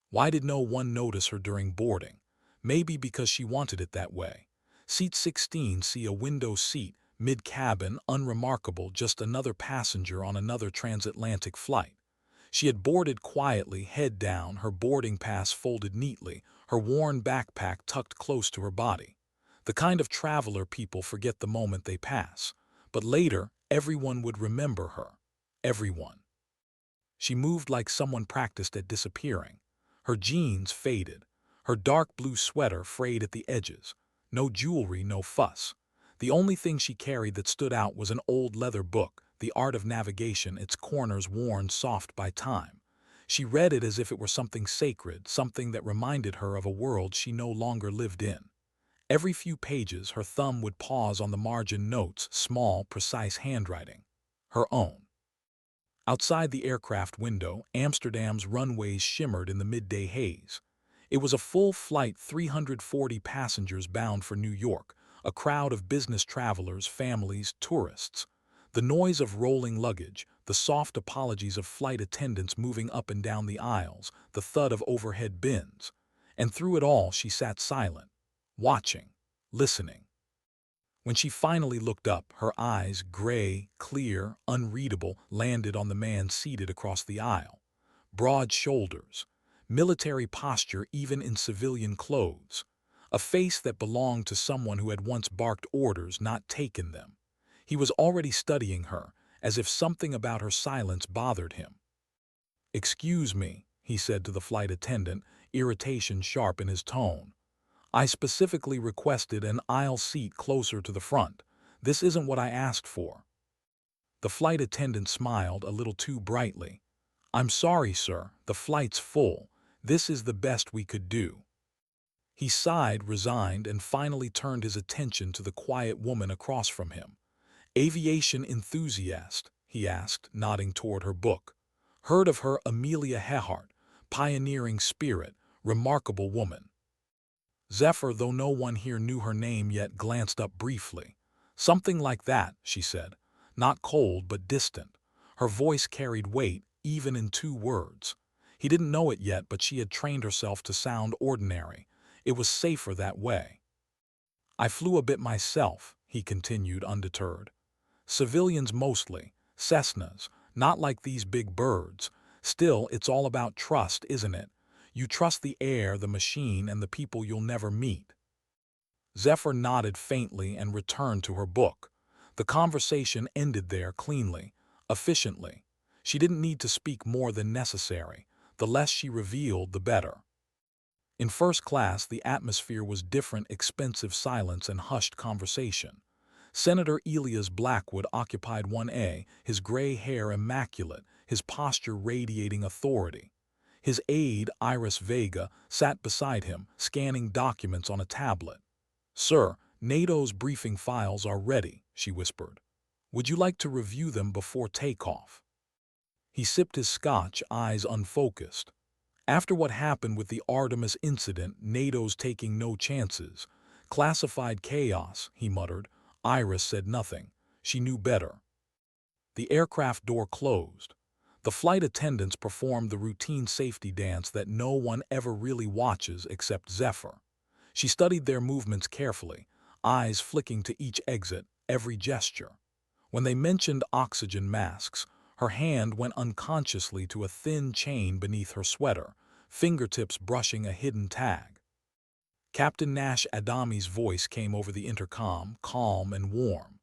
Why did no one notice her during boarding? Maybe because she wanted it that way. Seat 16, see a window seat, mid-cabin, unremarkable, just another passenger on another transatlantic flight. She had boarded quietly, head down, her boarding pass folded neatly, her worn backpack tucked close to her body. The kind of traveler people forget the moment they pass. But later, everyone would remember her. Everyone. She moved like someone practiced at disappearing. Her jeans faded. Her dark blue sweater frayed at the edges. No jewelry, no fuss. The only thing she carried that stood out was an old leather book, The Art of Navigation, its corners worn soft by time. She read it as if it were something sacred, something that reminded her of a world she no longer lived in. Every few pages, her thumb would pause on the margin notes, small, precise handwriting. Her own. Outside the aircraft window, Amsterdam's runways shimmered in the midday haze. It was a full flight, 340 passengers bound for New York, a crowd of business travelers, families, tourists. The noise of rolling luggage, the soft apologies of flight attendants moving up and down the aisles, the thud of overhead bins. And through it all she sat silent, watching, listening. When she finally looked up, her eyes, gray, clear, unreadable, landed on the man seated across the aisle. Broad shoulders, military posture even in civilian clothes, a face that belonged to someone who had once barked orders, not taken them. He was already studying her, as if something about her silence bothered him. "Excuse me," he said to the flight attendant, irritation sharp in his tone. "I specifically requested an aisle seat closer to the front. This isn't what I asked for." The flight attendant smiled a little too brightly. "I'm sorry, sir, the flight's full. This is the best we could do." He sighed, resigned, and finally turned his attention to the quiet woman across from him. "Aviation enthusiast?" he asked, nodding toward her book. "Heard of her, Amelia Earhart, pioneering spirit, remarkable woman." Zephr, though no one here knew her name yet, glanced up briefly. "Something like that," she said. Not cold, but distant. Her voice carried weight, even in 2 words. He didn't know it yet, but she had trained herself to sound ordinary. It was safer that way. "I flew a bit myself," he continued, undeterred. "Civilians mostly. Cessnas. Not like these big birds. Still, it's all about trust, isn't it? You trust the air, the machine, and the people you'll never meet." Zephyr nodded faintly and returned to her book. The conversation ended there cleanly, efficiently. She didn't need to speak more than necessary. The less she revealed, the better. In first class, the atmosphere was different, expensive silence and hushed conversation. Senator Elias Blackwood occupied 1A, his gray hair immaculate, his posture radiating authority. His aide, Iris Vega, sat beside him, scanning documents on a tablet. "Sir, NATO's briefing files are ready," she whispered. "Would you like to review them before takeoff?" He sipped his scotch, eyes unfocused. "After what happened with the Artemis incident, NATO's taking no chances. Classified chaos," he muttered. Iris said nothing. She knew better. The aircraft door closed. The flight attendants performed the routine safety dance that no one ever really watches except Zephyr. She studied their movements carefully, eyes flicking to each exit, every gesture. When they mentioned oxygen masks, her hand went unconsciously to a thin chain beneath her sweater, fingertips brushing a hidden tag. Captain Nash Adami's voice came over the intercom, calm and warm.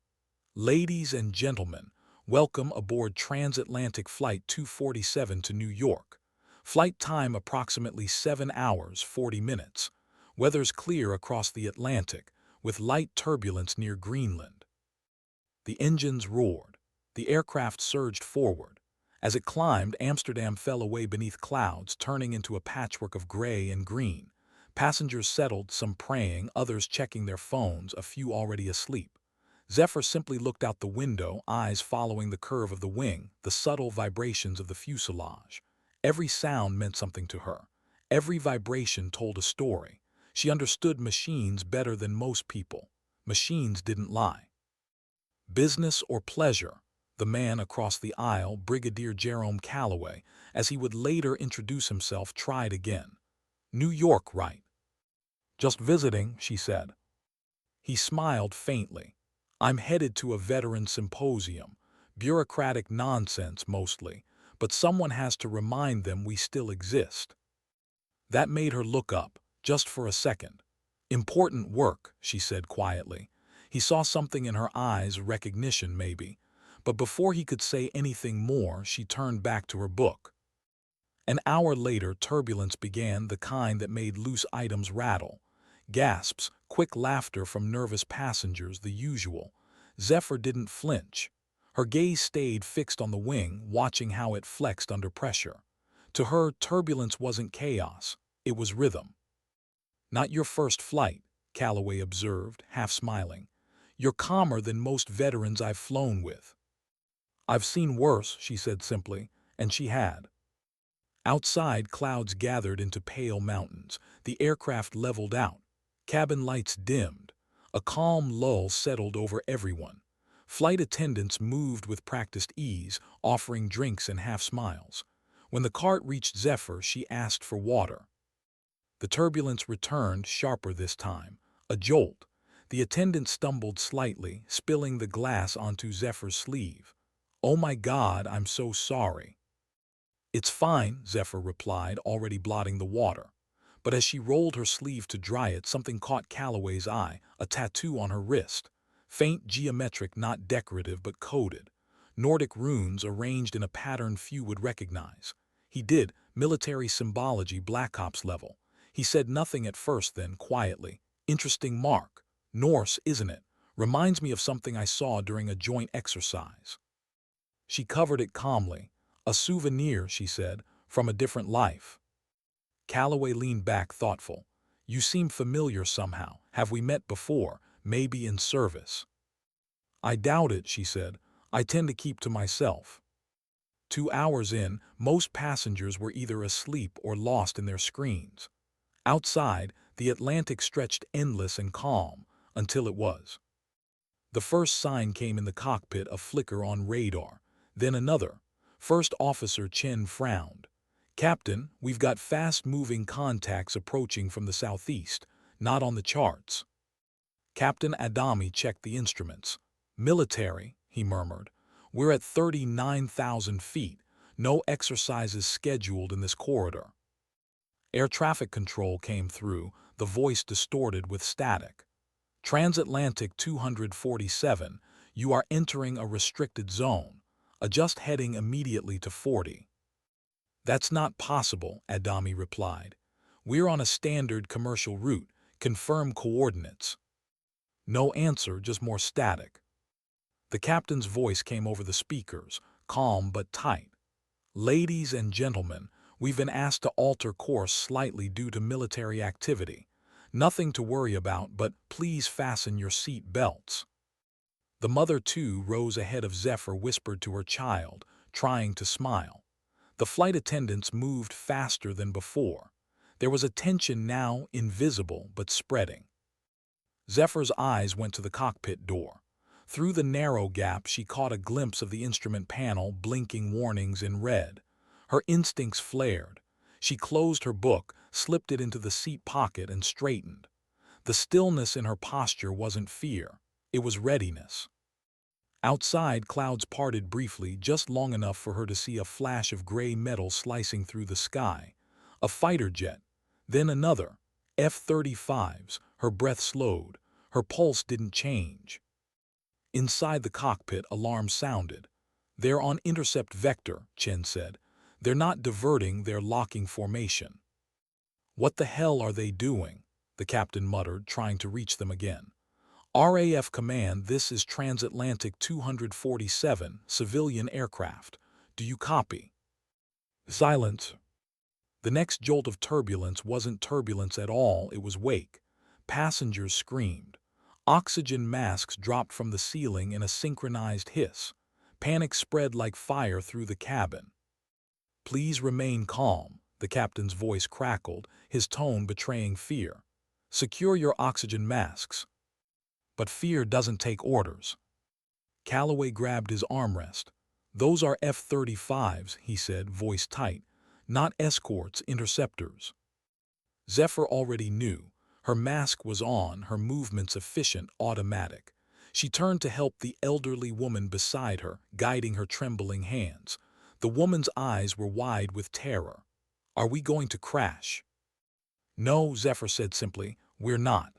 "Ladies and gentlemen, welcome aboard Transatlantic Flight 247 to New York. Flight time approximately 7 hours, 40 minutes. Weather's clear across the Atlantic, with light turbulence near Greenland." The engines roared. The aircraft surged forward. As it climbed, Amsterdam fell away beneath clouds, turning into a patchwork of gray and green. Passengers settled, some praying, others checking their phones, a few already asleep. Zephyr simply looked out the window, eyes following the curve of the wing, the subtle vibrations of the fuselage. Every sound meant something to her. Every vibration told a story. She understood machines better than most people. Machines didn't lie. "Business or pleasure?" The man across the aisle, Brigadier Jerome Calloway, as he would later introduce himself, tried again. New York, right? Just visiting, she said. He smiled faintly. I'm headed to a veteran symposium. Bureaucratic nonsense, mostly, but someone has to remind them we still exist. That made her look up, just for a second. Important work, she said quietly. He saw something in her eyes, recognition maybe. But before he could say anything more, she turned back to her book. An hour later, turbulence began, the kind that made loose items rattle. Gasps, quick laughter from nervous passengers, the usual. Zephyr didn't flinch. Her gaze stayed fixed on the wing, watching how it flexed under pressure. To her, turbulence wasn't chaos. It was rhythm. Not your first flight, Calloway observed, half smiling. You're calmer than most veterans I've flown with. I've seen worse, she said simply, and she had. Outside, clouds gathered into pale mountains. The aircraft leveled out. Cabin lights dimmed. A calm lull settled over everyone. Flight attendants moved with practiced ease, offering drinks and half-smiles. When the cart reached Zephyr, she asked for water. The turbulence returned, sharper this time. A jolt. The attendant stumbled slightly, spilling the glass onto Zephyr's sleeve. "Oh my God, I'm so sorry." "It's fine," Zephyr replied, already blotting the water. But as she rolled her sleeve to dry it, something caught Calloway's eye, a tattoo on her wrist. Faint, geometric, not decorative, but coded. Nordic runes arranged in a pattern few would recognize. He did, military symbology, Black Ops level. He said nothing at first, then, quietly, "Interesting mark. Norse, isn't it? Reminds me of something I saw during a joint exercise." She covered it calmly. "A souvenir," she said, "from a different life." Calloway leaned back, thoughtful. "You seem familiar somehow. Have we met before? Maybe in service?" "I doubt it," she said. "I tend to keep to myself." 2 hours in, most passengers were either asleep or lost in their screens. Outside, the Atlantic stretched endless and calm, until it was. The first sign came in the cockpit, a flicker on radar. Then another. First Officer Chen frowned. "Captain, we've got fast-moving contacts approaching from the southeast, not on the charts." Captain Adami checked the instruments. "Military," he murmured. "We're at 39,000 feet. No exercises scheduled in this corridor." Air traffic control came through, the voice distorted with static. "Transatlantic 247, you are entering a restricted zone. Adjust heading immediately to 40. "That's not possible," Adami replied. "We're on a standard commercial route. Confirm coordinates." No answer, just more static. The captain's voice came over the speakers, calm but tight. "Ladies and gentlemen, we've been asked to alter course slightly due to military activity. Nothing to worry about, but please fasten your seat belts." The mother, too, rose ahead of Zephyr, whispered to her child, trying to smile. The flight attendants moved faster than before. There was a tension now, invisible but spreading. Zephyr's eyes went to the cockpit door. Through the narrow gap, she caught a glimpse of the instrument panel, blinking warnings in red. Her instincts flared. She closed her book, slipped it into the seat pocket, and straightened. The stillness in her posture wasn't fear. It was readiness. Outside, clouds parted briefly, just long enough for her to see a flash of gray metal slicing through the sky. A fighter jet. Then another. F-35s. Her breath slowed. Her pulse didn't change. Inside the cockpit, alarm sounded. "They're on intercept vector," Chen said. "They're not diverting, they're locking formation." "What the hell are they doing?" the captain muttered, trying to reach them again. "RAF Command, this is Transatlantic 247, civilian aircraft. Do you copy?" Silence. The next jolt of turbulence wasn't turbulence at all, it was wake. Passengers screamed. Oxygen masks dropped from the ceiling in a synchronized hiss. Panic spread like fire through the cabin. "Please remain calm," the captain's voice crackled, his tone betraying fear. "Secure your oxygen masks." "But fear doesn't take orders." Calloway grabbed his armrest. "Those are F-35s, he said, voice tight. "Not escorts, interceptors." Zephyr already knew. Her mask was on, her movements efficient, automatic. She turned to help the elderly woman beside her, guiding her trembling hands. The woman's eyes were wide with terror. "Are we going to crash?" "No," Zephyr said simply. "We're not."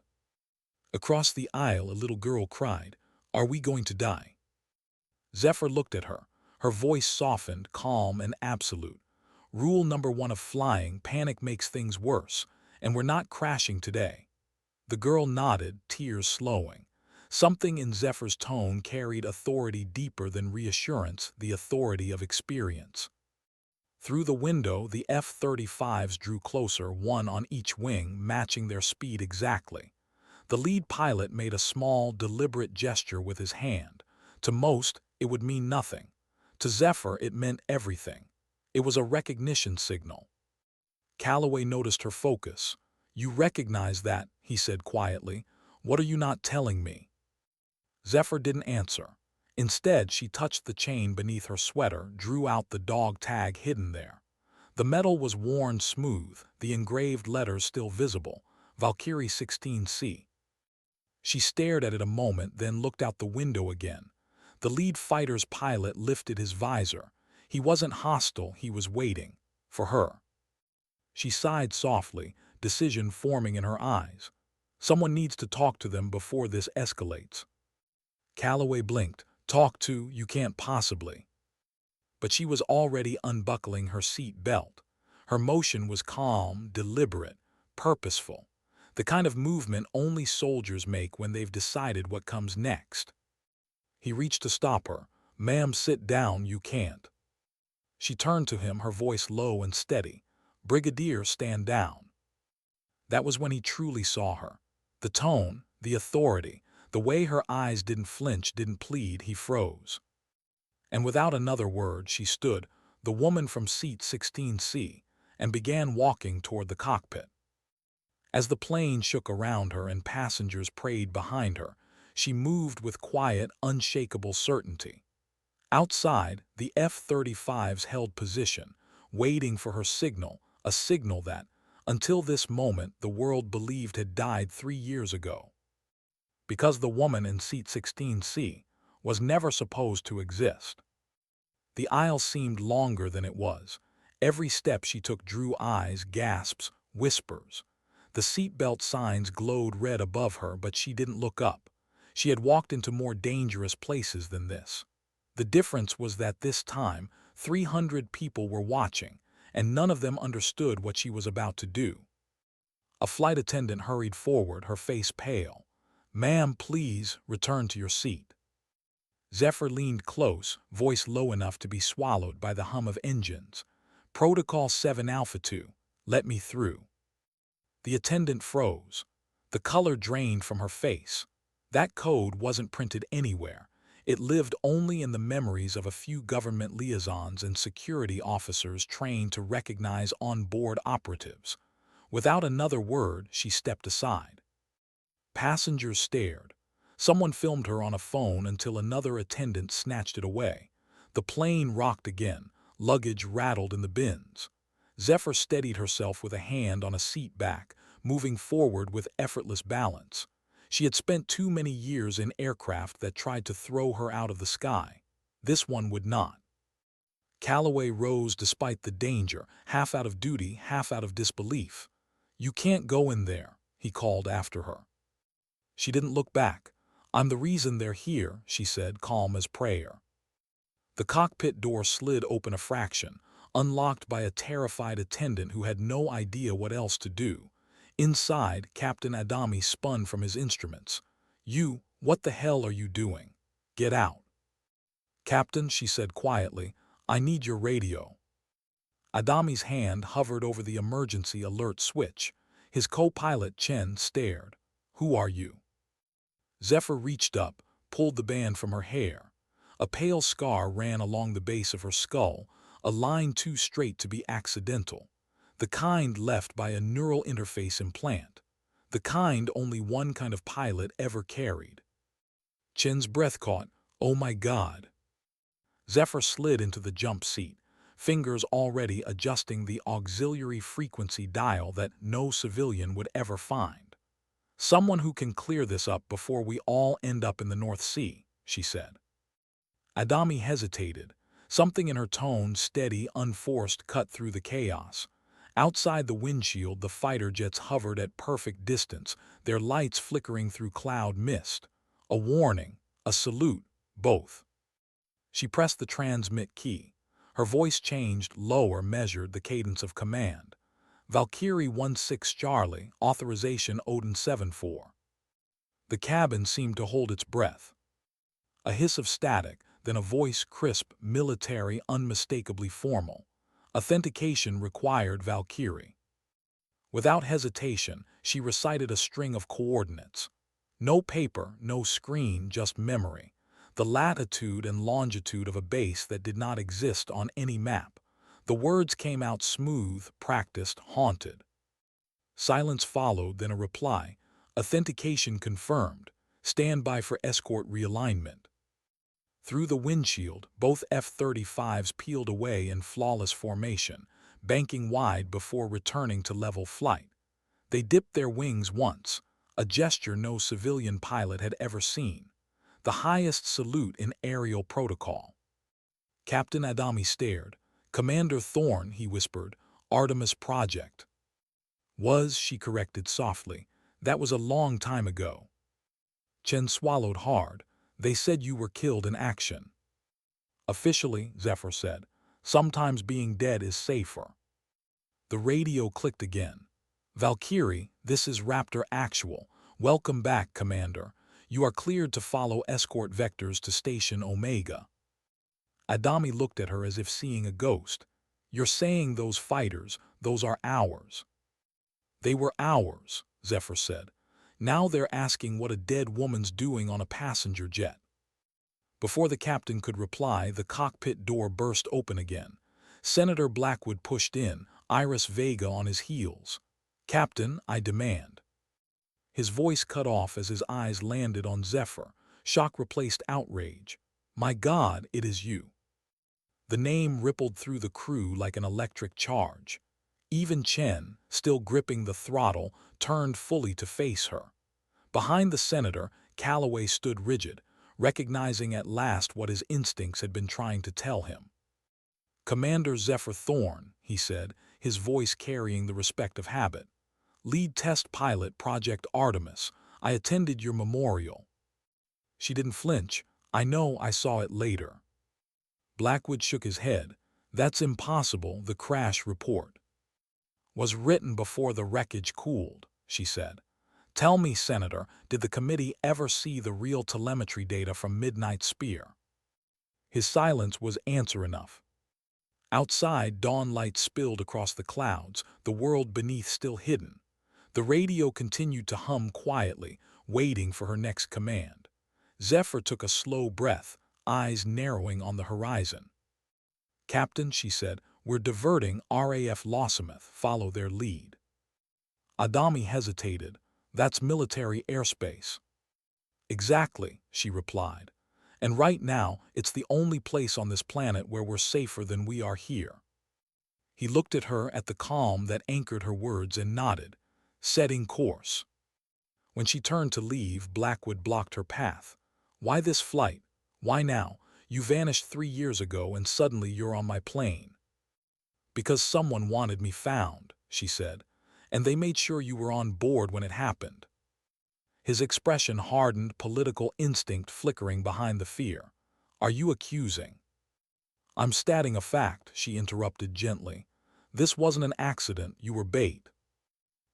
Across the aisle, a little girl cried, "Are we going to die?" Zephyr looked at her. Her voice softened, calm and absolute. "Rule number one of flying, panic makes things worse, and we're not crashing today." The girl nodded, tears slowing. Something in Zephyr's tone carried authority deeper than reassurance, the authority of experience. Through the window, the F-35s drew closer, one on each wing, matching their speed exactly. The lead pilot made a small, deliberate gesture with his hand. To most, it would mean nothing. To Zephyr, it meant everything. It was a recognition signal. Calloway noticed her focus. "You recognize that," he said quietly. "What are you not telling me?" Zephyr didn't answer. Instead, she touched the chain beneath her sweater, drew out the dog tag hidden there. The metal was worn smooth, the engraved letters still visible, Valkyrie 16C. She stared at it a moment, then looked out the window again. The lead fighter's pilot lifted his visor. He wasn't hostile, he was waiting. For her. She sighed softly, decision forming in her eyes. Someone needs to talk to them before this escalates. Calloway blinked. "Talk to? You can't possibly." But she was already unbuckling her seat belt. Her motion was calm, deliberate, purposeful. The kind of movement only soldiers make when they've decided what comes next. He reached to stop her. "Ma'am, sit down, you can't." She turned to him, her voice low and steady. "Brigadier, stand down." That was when he truly saw her. The tone, the authority, the way her eyes didn't flinch, didn't plead, he froze. And without another word, she stood, the woman from seat 16C, and began walking toward the cockpit. As the plane shook around her and passengers prayed behind her, she moved with quiet, unshakable certainty. Outside, the F-35s held position, waiting for her signal, a signal that, until this moment, the world believed had died 3 years ago. Because the woman in seat 16C was never supposed to exist. The aisle seemed longer than it was. Every step she took drew eyes, gasps, whispers. The seatbelt signs glowed red above her, but she didn't look up. She had walked into more dangerous places than this. The difference was that this time, 300 people were watching, and none of them understood what she was about to do. A flight attendant hurried forward, her face pale. "Ma'am, please, return to your seat." Zephyr leaned close, voice low enough to be swallowed by the hum of engines. "Protocol 7 Alpha 2, let me through." The attendant froze. The color drained from her face. That code wasn't printed anywhere. It lived only in the memories of a few government liaisons and security officers trained to recognize on-board operatives. Without another word, she stepped aside. Passengers stared. Someone filmed her on a phone until another attendant snatched it away. The plane rocked again. Luggage rattled in the bins. Zephyr steadied herself with a hand on a seat back, moving forward with effortless balance. She had spent too many years in aircraft that tried to throw her out of the sky. This one would not. Calloway rose despite the danger, half out of duty, half out of disbelief. "You can't go in there," he called after her. She didn't look back. "I'm the reason they're here," she said, calm as prayer. The cockpit door slid open a fraction, unlocked by a terrified attendant who had no idea what else to do. Inside, Captain Adami spun from his instruments. What the hell are you doing? Get out." "Captain," she said quietly, "I need your radio." Adami's hand hovered over the emergency alert switch. His co-pilot Chen stared. "Who are you?" Zephyr reached up, pulled the band from her hair. A pale scar ran along the base of her skull, a line too straight to be accidental. The kind left by a neural interface implant. The kind only one kind of pilot ever carried. Chen's breath caught. "Oh my God." Zephyr slid into the jump seat. fingers already adjusting the auxiliary frequency dial that no civilian would ever find. "Someone who can clear this up before we all end up in the North Sea," she said. Adami hesitated. Something in her tone, steady, unforced, cut through the chaos. Outside the windshield, the fighter jets hovered at perfect distance, their lights flickering through cloud mist. A warning, a salute, both. She pressed the transmit key. Her voice changed, lower, measured the cadence of command. "Valkyrie 16 Charlie, authorization Odin 74. The cabin seemed to hold its breath. A hiss of static, then a voice, crisp, military, unmistakably formal. "Authentication required, Valkyrie." Without hesitation, she recited a string of coordinates. No paper, no screen, just memory. The latitude and longitude of a base that did not exist on any map. The words came out smooth, practiced, haunted. Silence followed, then a reply. "Authentication confirmed. Stand by for escort realignment." Through the windshield, both F-35s peeled away in flawless formation, banking wide before returning to level flight. They dipped their wings once, a gesture no civilian pilot had ever seen. The highest salute in aerial protocol. Captain Adami stared. "Commander Thorne," he whispered, "Artemis Project." She corrected softly. "That was a long time ago." Chen swallowed hard. "They said you were killed in action." "Officially," Zephr said, "sometimes being dead is safer." The radio clicked again. "Valkyrie, this is Raptor Actual. Welcome back, Commander. You are cleared to follow escort vectors to Station Omega." Adami looked at her as if seeing a ghost. "You're saying those fighters, those are ours." "They were ours," Zephr said. "Now they're asking what a dead woman's doing on a passenger jet." Before the captain could reply, the cockpit door burst open again. Senator Blackwood pushed in, Iris Vega on his heels. "Captain, I demand." His voice cut off as his eyes landed on Zephr. Shock replaced outrage. "My God, it is you." The name rippled through the crew like an electric charge. Even Chen, still gripping the throttle, turned fully to face her. Behind the senator, Calloway stood rigid, recognizing at last what his instincts had been trying to tell him. "Commander Zephr Thorne," he said, his voice carrying the respect of habit. "Lead test pilot Project Artemis. I attended your memorial." She didn't flinch. "I know, I saw it later." Blackwood shook his head. "That's impossible, the crash report was written before the wreckage cooled," she said. "Tell me, Senator, did the committee ever see the real telemetry data from Midnight Spear?" His silence was answer enough. Outside, dawn light spilled across the clouds, the world beneath still hidden. The radio continued to hum quietly, waiting for her next command. Zephr took a slow breath, eyes narrowing on the horizon. "Captain," she said, "we're diverting RAF Lossiemouth. Follow their lead." Adami hesitated. "That's military airspace." "Exactly," she replied. "And right now, it's the only place on this planet where we're safer than we are here." He looked at her, at the calm that anchored her words, and nodded. "Setting course." When she turned to leave, Blackwood blocked her path. "Why this flight? Why now? You vanished 3 years ago and suddenly you're on my plane." "Because someone wanted me found," she said, "and they made sure you were on board when it happened." His expression hardened, political instinct flickering behind the fear. "Are you accusing?" "I'm stating a fact," she interrupted gently. "This wasn't an accident, you were bait."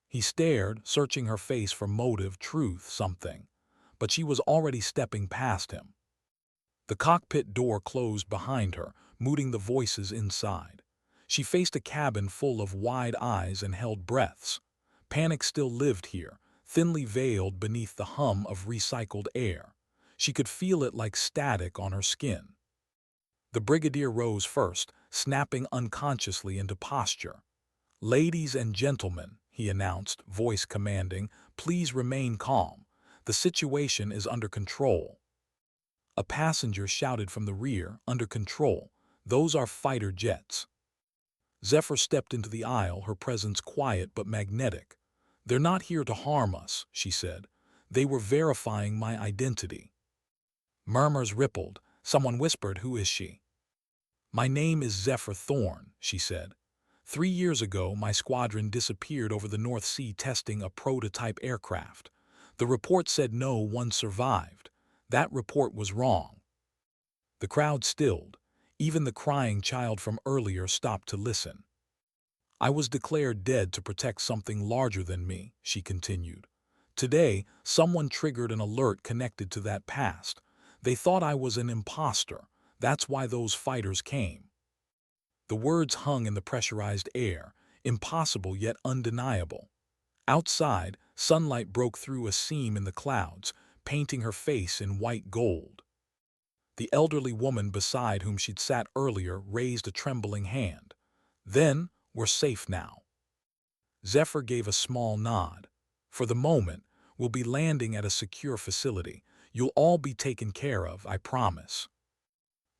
He stared, searching her face for motive, truth, something. But she was already stepping past him. The cockpit door closed behind her, muting the voices inside. She faced a cabin full of wide eyes and held breaths. Panic still lived here, thinly veiled beneath the hum of recycled air. She could feel it like static on her skin. The brigadier rose first, snapping unconsciously into posture. "Ladies and gentlemen," he announced, voice commanding, "please remain calm. The situation is under control." A passenger shouted from the rear, "Under control. Those are fighter jets." Zephyr stepped into the aisle, her presence quiet but magnetic. "They're not here to harm us," she said. "They were verifying my identity." Murmurs rippled. Someone whispered, "Who is she?" "My name is Zephyr Thorne," she said. "3 years ago, my squadron disappeared over the North Sea testing a prototype aircraft. The report said no one survived. That report was wrong." The crowd stilled. Even the crying child from earlier stopped to listen. "I was declared dead to protect something larger than me," she continued. "Today, someone triggered an alert connected to that past. They thought I was an imposter. That's why those fighters came." The words hung in the pressurized air, impossible yet undeniable. Outside, sunlight broke through a seam in the clouds, painting her face in white gold. The elderly woman beside whom she'd sat earlier raised a trembling hand. "Then, we're safe now." Zephyr gave a small nod. "For the moment, we'll be landing at a secure facility. You'll all be taken care of, I promise."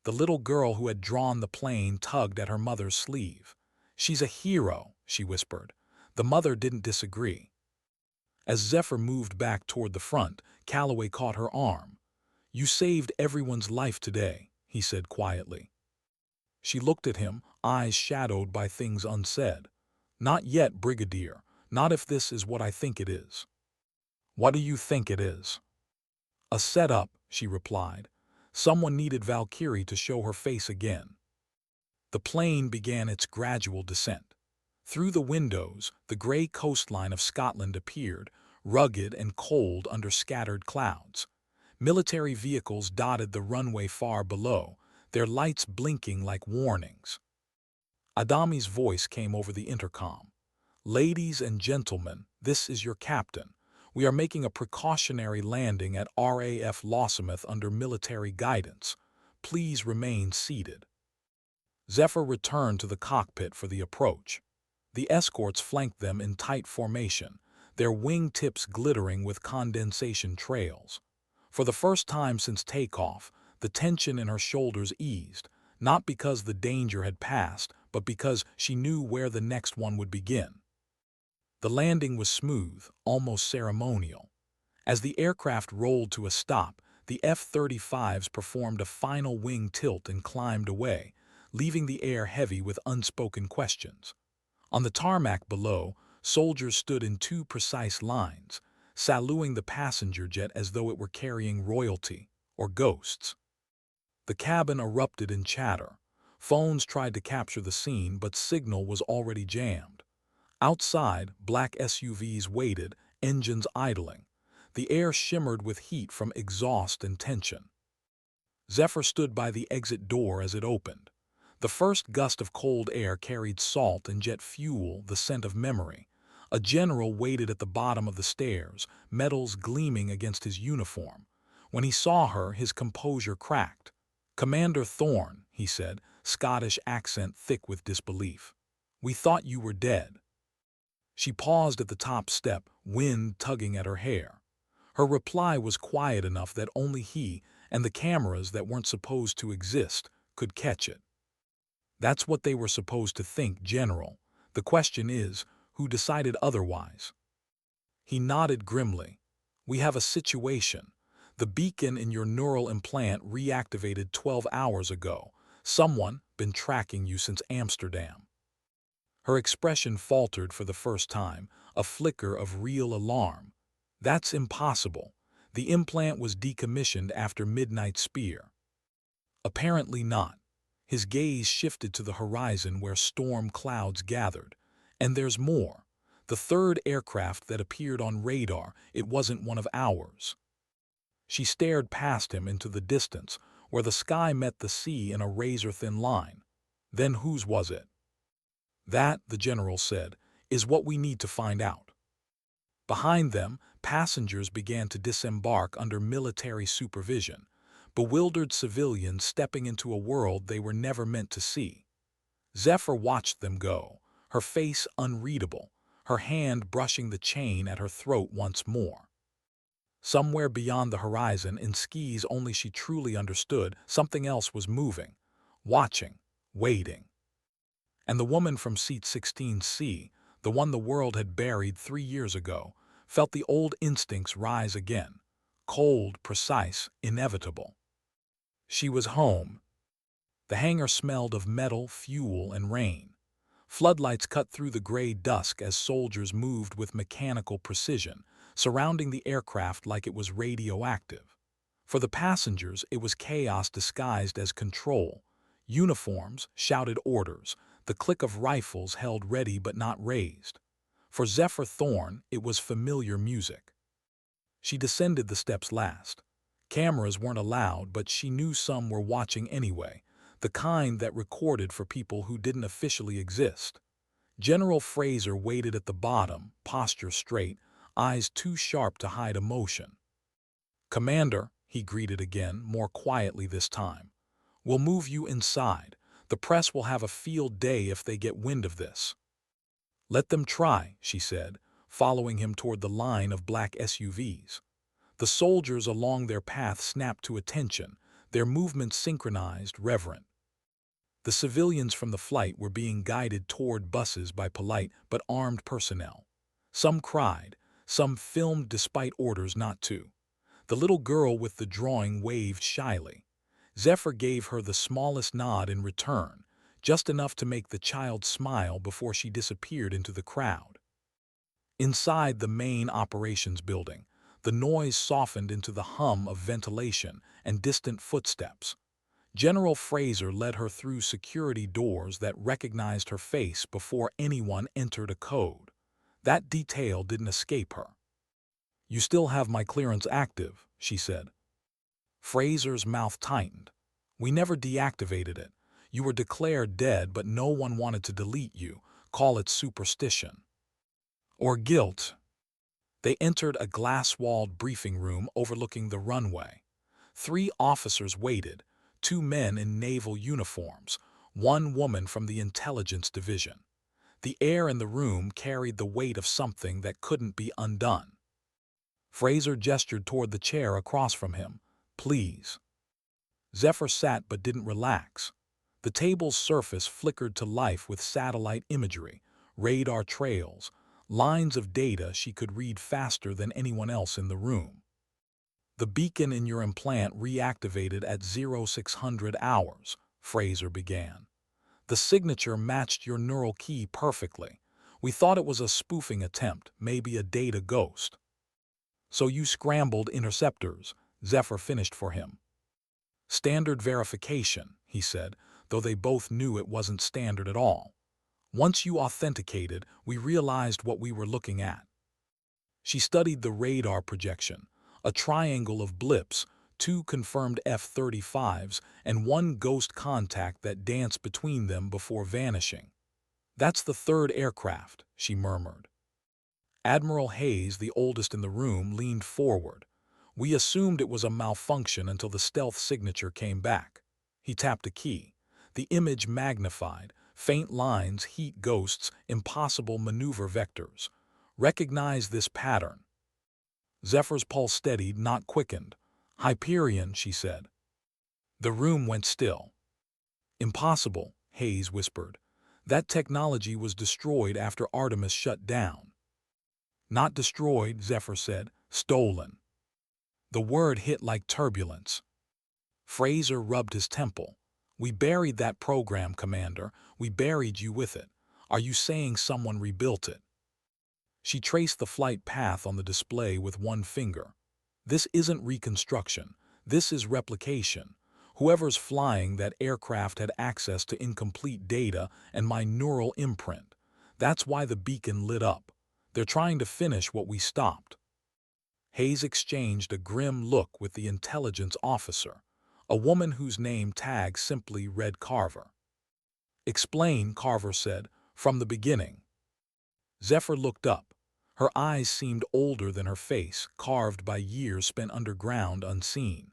The little girl who had drawn the plane tugged at her mother's sleeve. "She's a hero," she whispered. The mother didn't disagree. As Zephyr moved back toward the front, Calloway caught her arm. "You saved everyone's life today," he said quietly. She looked at him, eyes shadowed by things unsaid. "Not yet, Brigadier. Not if this is what I think it is." "What do you think it is?" "A setup," she replied. "Someone needed Valkyrie to show her face again." The plane began its gradual descent. Through the windows, the gray coastline of Scotland appeared, rugged and cold under scattered clouds. Military vehicles dotted the runway far below, their lights blinking like warnings. Adami's voice came over the intercom. "Ladies and gentlemen, this is your captain. We are making a precautionary landing at RAF Lossiemouth under military guidance. Please remain seated." Zephyr returned to the cockpit for the approach. The escorts flanked them in tight formation, their wing tips glittering with condensation trails. For the first time since takeoff, the tension in her shoulders eased, not because the danger had passed, but because she knew where the next one would begin. The landing was smooth, almost ceremonial. As the aircraft rolled to a stop, the F-35s performed a final wing tilt and climbed away, leaving the air heavy with unspoken questions. On the tarmac below, soldiers stood in two precise lines, saluting the passenger jet as though it were carrying royalty or ghosts. The cabin erupted in chatter. Phones tried to capture the scene, but signal was already jammed. Outside, black SUVs waited, engines idling. The air shimmered with heat from exhaust and tension. Zephyr stood by the exit door as it opened. The first gust of cold air carried salt and jet fuel, the scent of memory. A general waited at the bottom of the stairs, metals gleaming against his uniform. When he saw her, his composure cracked. "Commander Thorne," he said, Scottish accent thick with disbelief. "We thought you were dead." She paused at the top step, wind tugging at her hair. Her reply was quiet enough that only he, and the cameras that weren't supposed to exist, could catch it. "That's what they were supposed to think, General. The question is, who decided otherwise?" He nodded grimly. "We have a situation. The beacon in your neural implant reactivated 12 hours ago. Someone been tracking you since Amsterdam." Her expression faltered for the first time, a flicker of real alarm. "That's impossible. The implant was decommissioned after Midnight Spear." "Apparently not." His gaze shifted to the horizon where storm clouds gathered. "And there's more. The third aircraft that appeared on radar, it wasn't one of ours." She stared past him into the distance, where the sky met the sea in a razor-thin line. "Then whose was it?" "That," the general said, "is what we need to find out." Behind them, passengers began to disembark under military supervision, bewildered civilians stepping into a world they were never meant to see. Zephyr watched them go, her face unreadable, her hand brushing the chain at her throat once more. Somewhere beyond the horizon, in skis only she truly understood, something else was moving, watching, waiting. And the woman from seat 16C, the one the world had buried 3 years ago, felt the old instincts rise again. Cold, precise, inevitable. She was home. The hangar smelled of metal, fuel, and rain. Floodlights cut through the gray dusk as soldiers moved with mechanical precision, surrounding the aircraft like it was radioactive. For the passengers, it was chaos disguised as control. Uniforms shouted orders, the click of rifles held ready but not raised. For Zephyr Thorne, it was familiar music. She descended the steps last. Cameras weren't allowed, but she knew some were watching anyway, the kind that recorded for people who didn't officially exist. General Fraser waited at the bottom, posture straight, eyes too sharp to hide emotion. "Commander," he greeted again, more quietly this time. "We'll move you inside. The press will have a field day if they get wind of this." "Let them try," she said, following him toward the line of black SUVs. The soldiers along their path snapped to attention, their movements synchronized, reverent. The civilians from the flight were being guided toward buses by polite but armed personnel. Some cried, some filmed despite orders not to. The little girl with the drawing waved shyly. Zephyr gave her the smallest nod in return, just enough to make the child smile before she disappeared into the crowd. Inside the main operations building, the noise softened into the hum of ventilation and distant footsteps. General Fraser led her through security doors that recognized her face before anyone entered a code. That detail didn't escape her. "You still have my clearance active," she said. Fraser's mouth tightened. "We never deactivated it. You were declared dead, but no one wanted to delete you. Call it superstition. Or guilt." They entered a glass-walled briefing room overlooking the runway. 3 officers waited, 2 men in naval uniforms, 1 woman from the intelligence division. The air in the room carried the weight of something that couldn't be undone. Fraser gestured toward the chair across from him. "Please." Zephyr sat but didn't relax. The table's surface flickered to life with satellite imagery, radar trails, lines of data she could read faster than anyone else in the room. "The beacon in your implant reactivated at 0600 hours, Fraser began. "The signature matched your neural key perfectly. We thought it was a spoofing attempt, maybe a data ghost." "So you scrambled interceptors," Zephyr finished for him. "Standard verification," he said, though they both knew it wasn't standard at all. "Once you authenticated, we realized what we were looking at." She studied the radar projection, a triangle of blips, 2 confirmed F-35s, and 1 ghost contact that danced between them before vanishing. "That's the 3rd aircraft," she murmured. Admiral Hayes, the oldest in the room, leaned forward. "We assumed it was a malfunction until the stealth signature came back." He tapped a key. The image magnified, faint lines, heat ghosts, impossible maneuver vectors. "Recognize this pattern." Zephyr's pulse steadied, not quickened. "Hyperion," she said. The room went still. "Impossible," Hayes whispered. "That technology was destroyed after Artemis shut down." "Not destroyed," Zephyr said. "Stolen." The word hit like turbulence. Fraser rubbed his temple. "We buried that program, Commander. We buried you with it. Are you saying someone rebuilt it?" She traced the flight path on the display with 1 finger. "This isn't reconstruction. This is replication. Whoever's flying that aircraft had access to incomplete data and my neural imprint. That's why the beacon lit up. They're trying to finish what we stopped." Hayes exchanged a grim look with the intelligence officer, a woman whose name tag simply read Carver. "Explain," Carver said, "from the beginning." Zephyr looked up. Her eyes seemed older than her face, carved by years spent underground unseen.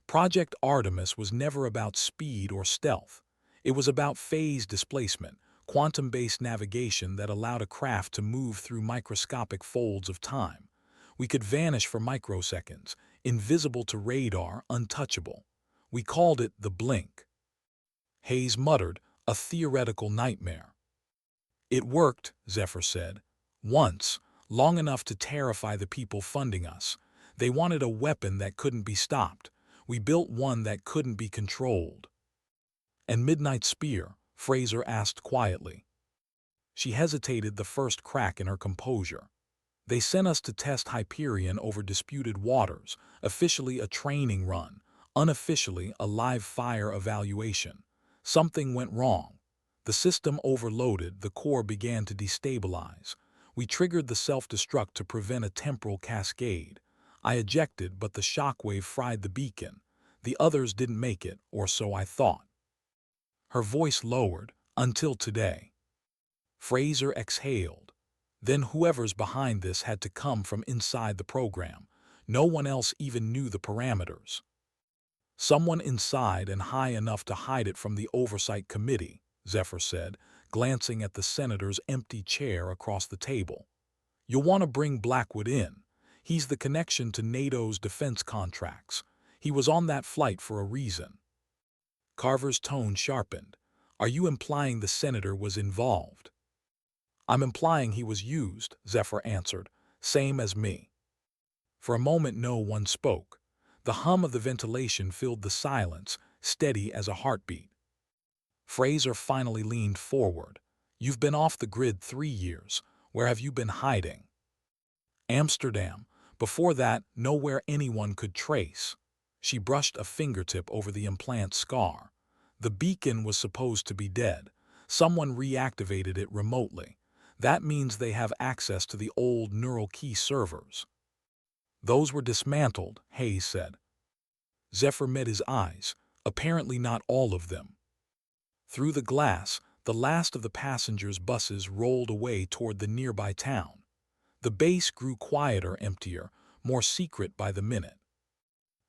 Project Artemis was never about speed or stealth. It was about phase displacement, quantum-based navigation that allowed a craft to move through microscopic folds of time. We could vanish for microseconds, invisible to radar, untouchable. We called it the blink. Hayes muttered, A theoretical nightmare. It worked, Zephr said. Once, long enough to terrify the people funding us. They wanted a weapon that couldn't be stopped. We built one that couldn't be controlled. And Midnight Spear? Fraser asked quietly. She hesitated, the first crack in her composure. They sent us to test Hyperion over disputed waters, officially a training run, unofficially a live fire evaluation. Something went wrong. The system overloaded, the core began to destabilize. We triggered the self-destruct to prevent a temporal cascade. I ejected, but the shockwave fried the beacon. The others didn't make it, or so I thought. Her voice lowered. Until today. Fraser exhaled. Then whoever's behind this had to come from inside the program. No one else even knew the parameters. Someone inside and high enough to hide it from the Oversight Committee, Zephr said, glancing at the senator's empty chair across the table. You'll want to bring Blackwood in. He's the connection to NATO's defense contracts. He was on that flight for a reason. Carver's tone sharpened. Are you implying the senator was involved? I'm implying he was used, Zephr answered. Same as me. For a moment no one spoke. The hum of the ventilation filled the silence, steady as a heartbeat. Fraser finally leaned forward. You've been off the grid 3 years. Where have you been hiding? Amsterdam. Before that, nowhere anyone could trace. She brushed a fingertip over the implant scar. The beacon was supposed to be dead. Someone reactivated it remotely. That means they have access to the old neural key servers. Those were dismantled, Hayes said. Zephr met his eyes. Apparently not all of them. Through the glass, the last of the passengers' buses rolled away toward the nearby town. The base grew quieter, emptier, more secret by the minute.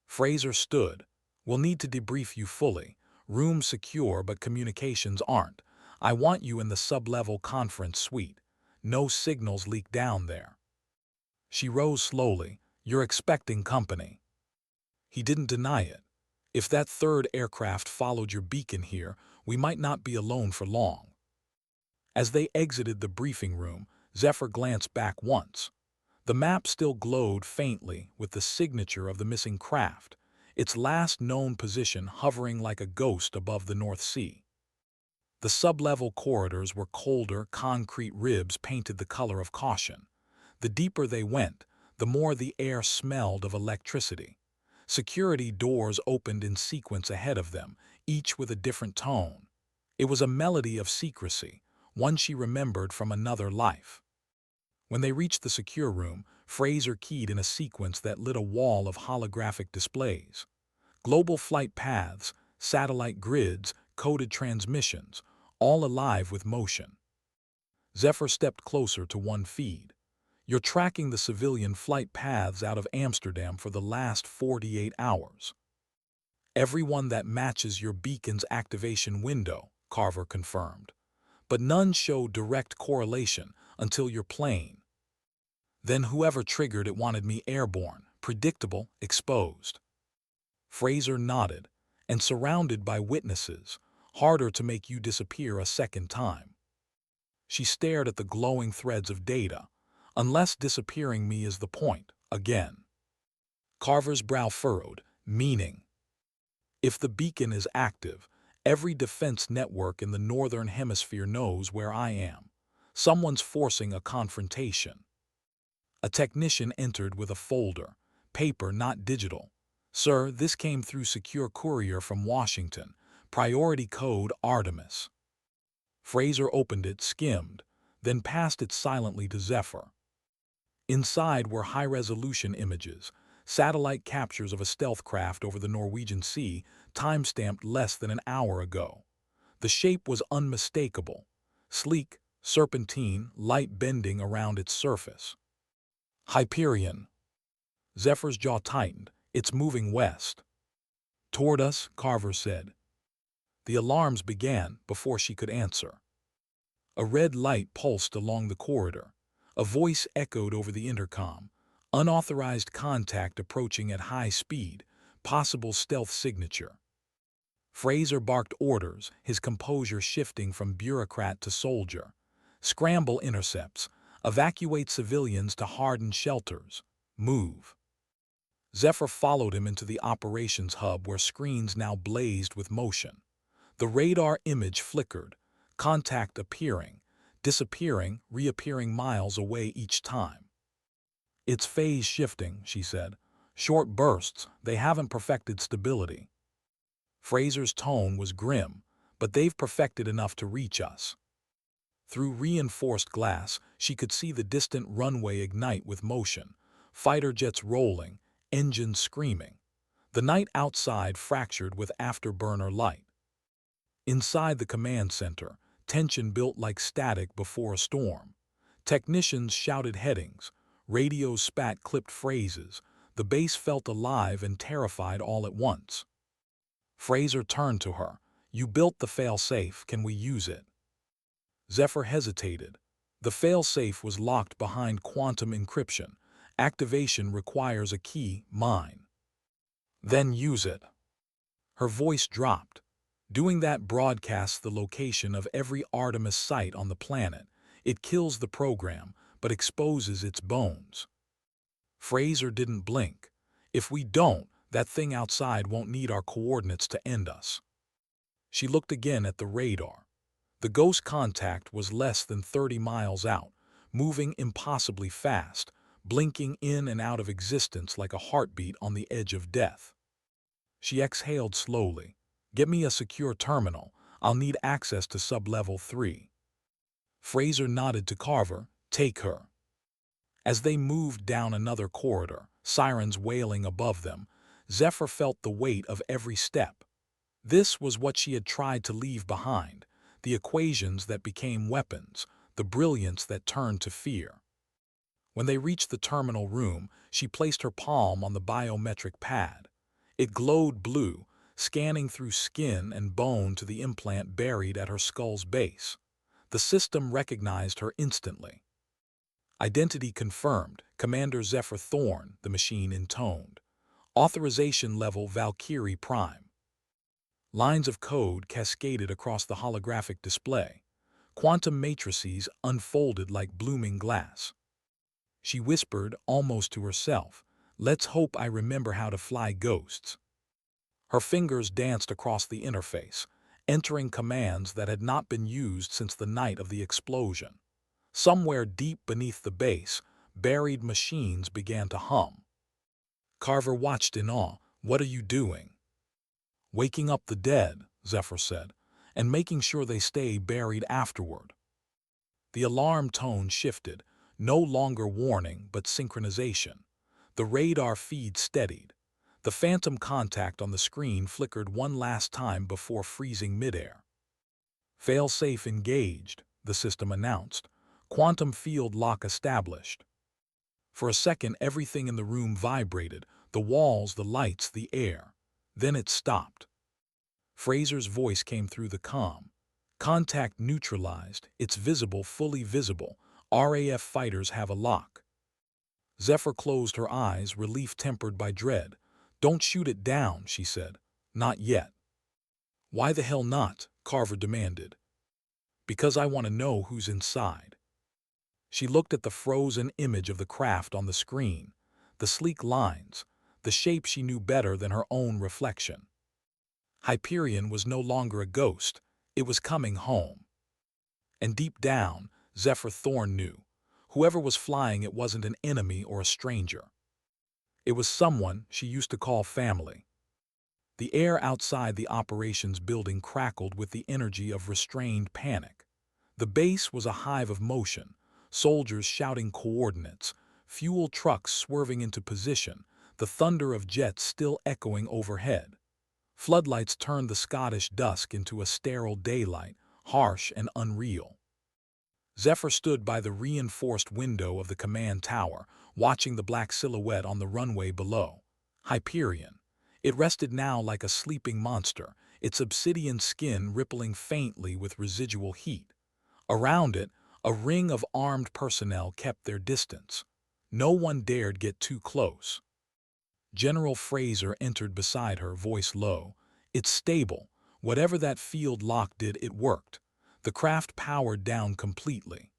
Fraser stood. We'll need to debrief you fully. Room secure, but communications aren't. I want you in the sub-level conference suite. No signals leak down there. She rose slowly. You're expecting company. He didn't deny it. If that third aircraft followed your beacon here, we might not be alone for long. As they exited the briefing room, Zephr glanced back once. The map still glowed faintly with the signature of the missing craft, its last known position hovering like a ghost above the North Sea. The sub-level corridors were colder, concrete ribs painted the color of caution. The deeper they went, the more the air smelled of electricity. Security doors opened in sequence ahead of them, each with a different tone. It was a melody of secrecy, one she remembered from another life. When they reached the secure room, Fraser keyed in a sequence that lit a wall of holographic displays. Global flight paths, satellite grids, coded transmissions, all alive with motion. Zephr stepped closer to one feed. You're tracking the civilian flight paths out of Amsterdam for the last 48 hours. Everyone that matches your beacon's activation window, Carver confirmed. But none show direct correlation until your plane. Then whoever triggered it wanted me airborne, predictable, exposed. Fraser nodded, and surrounded by witnesses, harder to make you disappear a second time. She stared at the glowing threads of data. Unless disappearing me is the point, again. Carver's brow furrowed, meaning. If the beacon is active, every defense network in the Northern Hemisphere knows where I am. Someone's forcing a confrontation. A technician entered with a folder, paper not digital. Sir, this came through secure courier from Washington. Priority code Artemis. Fraser opened it, skimmed, then passed it silently to Zephr. Inside were high-resolution images, satellite captures of a stealth craft over the Norwegian Sea, time-stamped less than an hour ago. The shape was unmistakable, sleek, serpentine, light bending around its surface. Hyperion. Zephyr's jaw tightened. It's moving west. Toward us, Carver said. The alarms began before she could answer. A red light pulsed along the corridor. A voice echoed over the intercom. Unauthorized contact approaching at high speed, possible stealth signature. Fraser barked orders, his composure shifting from bureaucrat to soldier. Scramble intercepts. Evacuate civilians to hardened shelters. Move. Zephyr followed him into the operations hub where screens now blazed with motion. The radar image flickered, contact appearing, disappearing, reappearing miles away each time. It's phase shifting, she said. Short bursts, they haven't perfected stability. Fraser's tone was grim, but they've perfected enough to reach us. Through reinforced glass, she could see the distant runway ignite with motion, fighter jets rolling, engines screaming. The night outside fractured with afterburner light. Inside the command center, tension built like static before a storm. Technicians shouted headings, radios spat clipped phrases. The base felt alive and terrified all at once. Fraser turned to her. You built the fail-safe, can we use it? Zephyr hesitated. The fail-safe was locked behind quantum encryption. Activation requires a key, mine. Then use it. Her voice dropped. Doing that broadcasts the location of every Artemis site on the planet. It kills the program, but exposes its bones. Fraser didn't blink. If we don't, that thing outside won't need our coordinates to end us. She looked again at the radar. The ghost contact was less than 30 miles out, moving impossibly fast, blinking in and out of existence like a heartbeat on the edge of death. She exhaled slowly. Get me a secure terminal. I'll need access to sub-level 3. Fraser nodded to Carver. Take her. As they moved down another corridor, sirens wailing above them, Zephyr felt the weight of every step. This was what she had tried to leave behind, the equations that became weapons, the brilliance that turned to fear. When they reached the terminal room, she placed her palm on the biometric pad. It glowed blue, scanning through skin and bone to the implant buried at her skull's base. The system recognized her instantly. Identity confirmed, Commander Zephyr Thorne, the machine intoned. Authorization level Valkyrie Prime. Lines of code cascaded across the holographic display. Quantum matrices unfolded like blooming glass. She whispered, almost to herself, let's hope I remember how to fly ghosts. Her fingers danced across the interface, entering commands that had not been used since the night of the explosion. Somewhere deep beneath the base, buried machines began to hum. Carver watched in awe. What are you doing? Waking up the dead, Zephyr said, and making sure they stay buried afterward. The alarm tone shifted, no longer warning but synchronization. The radar feed steadied. The phantom contact on the screen flickered one last time before freezing midair. Fail-safe engaged, the system announced. Quantum field lock established. For a second, everything in the room vibrated, the walls, the lights, the air. Then it stopped. Fraser's voice came through the comm. Contact neutralized. It's visible, fully visible. RAF fighters have a lock. Zephyr closed her eyes, relief tempered by dread. Don't shoot it down, she said. Not yet. Why the hell not? Carver demanded. Because I want to know who's inside. She looked at the frozen image of the craft on the screen, the sleek lines, the shape she knew better than her own reflection. Hyperion was no longer a ghost, it was coming home. And deep down, Zephyr Thorne knew. Whoever was flying it wasn't an enemy or a stranger. It was someone she used to call family. The air outside the operations building crackled with the energy of restrained panic. The base was a hive of motion, soldiers shouting coordinates, fuel trucks swerving into position, the thunder of jets still echoing overhead. Floodlights turned the Scottish dusk into a sterile daylight, harsh and unreal. Zephyr stood by the reinforced window of the command tower, watching the black silhouette on the runway below. Hyperion. It rested now like a sleeping monster, its obsidian skin rippling faintly with residual heat. Around it, a ring of armed personnel kept their distance. No one dared get too close. General Fraser entered beside her, voice low. It's stable. Whatever that field lock did, it worked. The craft powered down completely.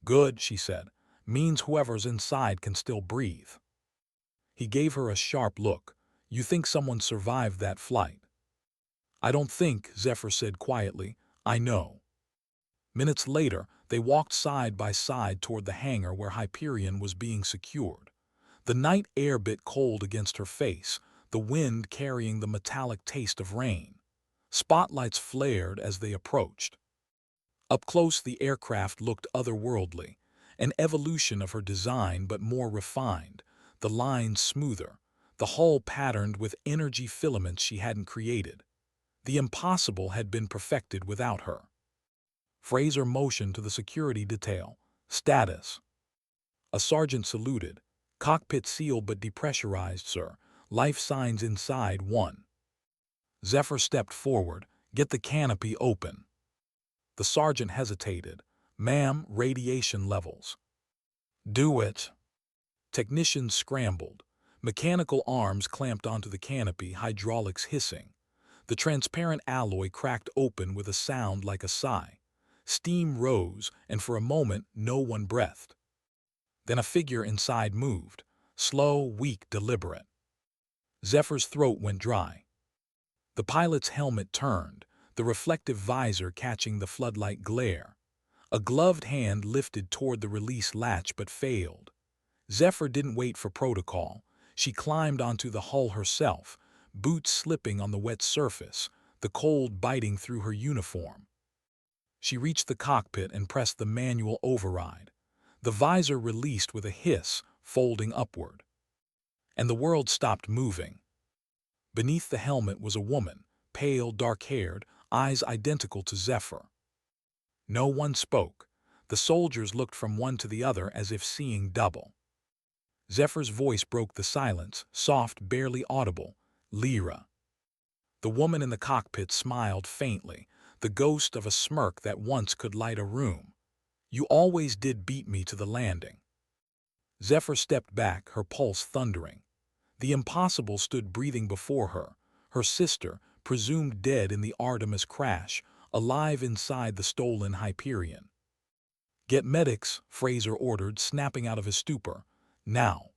"Good," she said. "Means whoever's inside can still breathe." He gave her a sharp look. "You think someone survived that flight?" "I don't think," Zephyr said quietly. "I know." Minutes later, they walked side by side toward the hangar where Hyperion was being secured. The night air bit cold against her face, the wind carrying the metallic taste of rain. Spotlights flared as they approached. Up close, the aircraft looked otherworldly, an evolution of her design but more refined, the lines smoother, the hull patterned with energy filaments she hadn't created. The impossible had been perfected without her. Fraser motioned to the security detail. "Status." A sergeant saluted. "Cockpit sealed but depressurized, sir. Life signs inside 1." Zephyr stepped forward. "Get the canopy open." The sergeant hesitated. "Ma'am, radiation levels." "Do it." Technicians scrambled. Mechanical arms clamped onto the canopy, hydraulics hissing. The transparent alloy cracked open with a sound like a sigh. Steam rose, and for a moment no one breathed. Then a figure inside moved. Slow, weak, deliberate. Zephyr's throat went dry. The pilot's helmet turned, the reflective visor catching the floodlight glare. A gloved hand lifted toward the release latch but failed. Zephyr didn't wait for protocol. She climbed onto the hull herself, boots slipping on the wet surface, the cold biting through her uniform. She reached the cockpit and pressed the manual override. The visor released with a hiss, folding upward. And the world stopped moving. Beneath the helmet was a woman, pale, dark-haired, eyes identical to Zephyr. No one spoke. The soldiers looked from one to the other as if seeing double. Zephyr's voice broke the silence, soft, barely audible. "Lyra." The woman in the cockpit smiled faintly, the ghost of a smirk that once could light a room. "You always did beat me to the landing." Zephyr stepped back, her pulse thundering. The impossible stood breathing before her, her sister, presumed dead in the Artemis crash, alive inside the stolen Hyperion. "Get medics," Fraser ordered, snapping out of his stupor. "Now."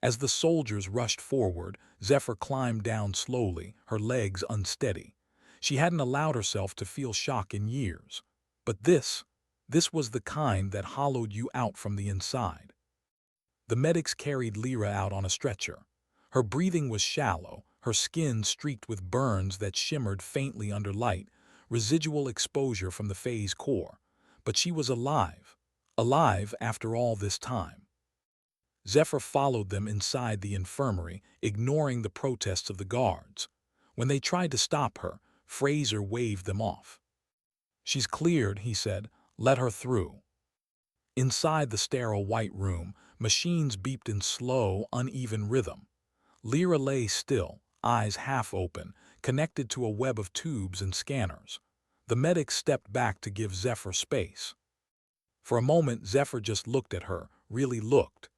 As the soldiers rushed forward, Zephyr climbed down slowly, her legs unsteady. She hadn't allowed herself to feel shock in years. But this was the kind that hollowed you out from the inside. The medics carried Lyra out on a stretcher. Her breathing was shallow, her skin streaked with burns that shimmered faintly under light, residual exposure from the phase core. But she was alive. Alive after all this time. Zephyr followed them inside the infirmary, ignoring the protests of the guards. When they tried to stop her, Fraser waved them off. "She's cleared," he said. "Let her through." Inside the sterile white room, machines beeped in slow, uneven rhythm. Lyra lay still, eyes half open, connected to a web of tubes and scanners. The medics stepped back to give Zephyr space. For a moment, Zephyr just looked at her, really looked.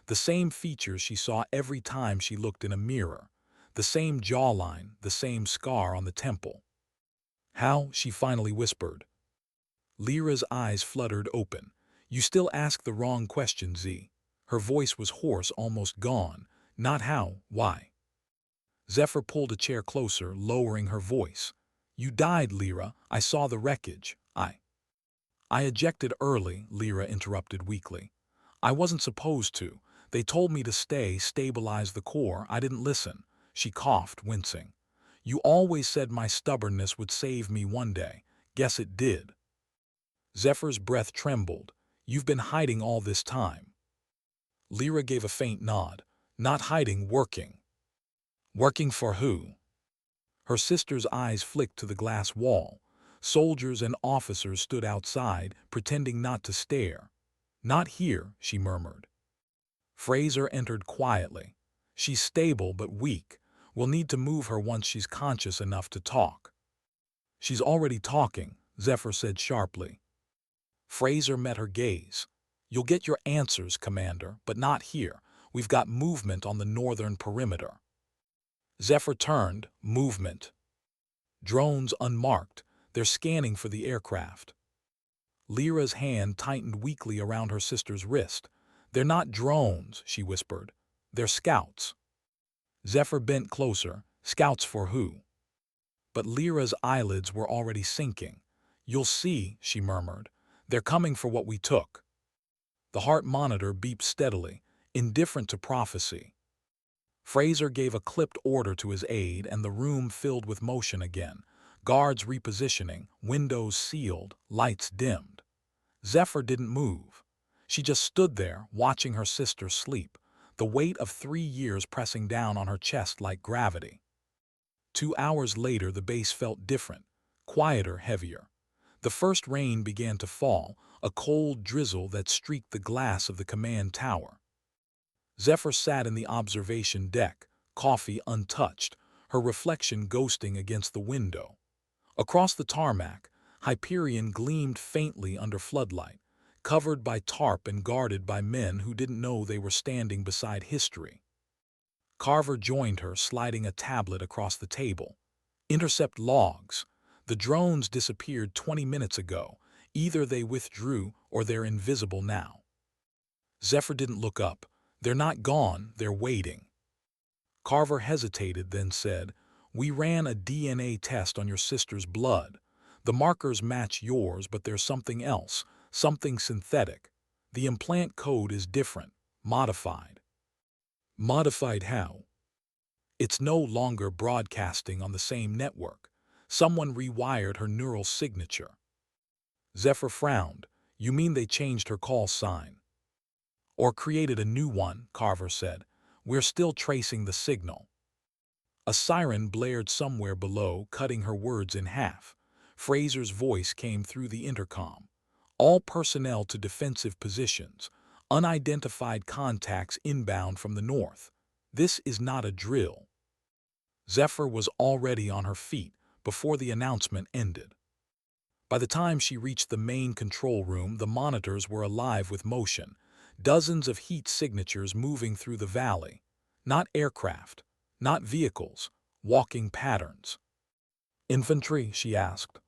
The same features she saw every time she looked in a mirror. The same jawline, the same scar on the temple. "How?" she finally whispered. Lyra's eyes fluttered open. "You still ask the wrong question, Z." Her voice was hoarse, almost gone. "Not how, why." Zephyr pulled a chair closer, lowering her voice. "You died, Lyra. I saw the wreckage. I ejected early," Lyra interrupted weakly. "I wasn't supposed to. They told me to stay, stabilize the core. I didn't listen." She coughed, wincing. "You always said my stubbornness would save me one day. Guess it did." Zephyr's breath trembled. "You've been hiding all this time." Lyra gave a faint nod. "Not hiding, working." "Working for who?" Her sister's eyes flicked to the glass wall. Soldiers and officers stood outside, pretending not to stare. "Not here," she murmured. Fraser entered quietly. "She's stable but weak. We'll need to move her once she's conscious enough to talk." "She's already talking," Zephyr said sharply. Fraser met her gaze. "You'll get your answers, Commander, but not here. We've got movement on the northern perimeter." Zephyr turned. "Movement." Drones unmarked. They're scanning for the aircraft. Lyra's hand tightened weakly around her sister's wrist. They're not drones, she whispered. They're scouts. Zephr bent closer. Scouts for who? But Lyra's eyelids were already sinking. You'll see, she murmured. They're coming for what we took. The heart monitor beeped steadily, indifferent to prophecy. Fraser gave a clipped order to his aide, and the room filled with motion again. Guards repositioning, windows sealed, lights dimmed. Zephr didn't move. She just stood there, watching her sister sleep, the weight of 3 years pressing down on her chest like gravity. 2 hours later, the base felt different, quieter, heavier. The first rain began to fall, a cold drizzle that streaked the glass of the command tower. Zephr sat in the observation deck, coffee untouched, her reflection ghosting against the window. Across the tarmac, Hyperion gleamed faintly under floodlight, covered by tarp and guarded by men who didn't know they were standing beside history. Carver joined her, sliding a tablet across the table. Intercept logs. The drones disappeared 20 minutes ago. Either they withdrew or they're invisible now. Zephr didn't look up. They're not gone, they're waiting. Carver hesitated, then said, We ran a DNA test on your sister's blood. The markers match yours, but there's something else, something synthetic. The implant code is different, modified. Modified how? It's no longer broadcasting on the same network. Someone rewired her neural signature. Zephr frowned. You mean they changed her call sign? Or created a new one, Carver said. We're still tracing the signal. A siren blared somewhere below, cutting her words in half. Fraser's voice came through the intercom. All personnel to defensive positions. Unidentified contacts inbound from the north. This is not a drill. Zephr was already on her feet before the announcement ended. By the time she reached the main control room, the monitors were alive with motion. Dozens of heat signatures moving through the valley. Not aircraft, not vehicles, walking patterns. Infantry, she asked.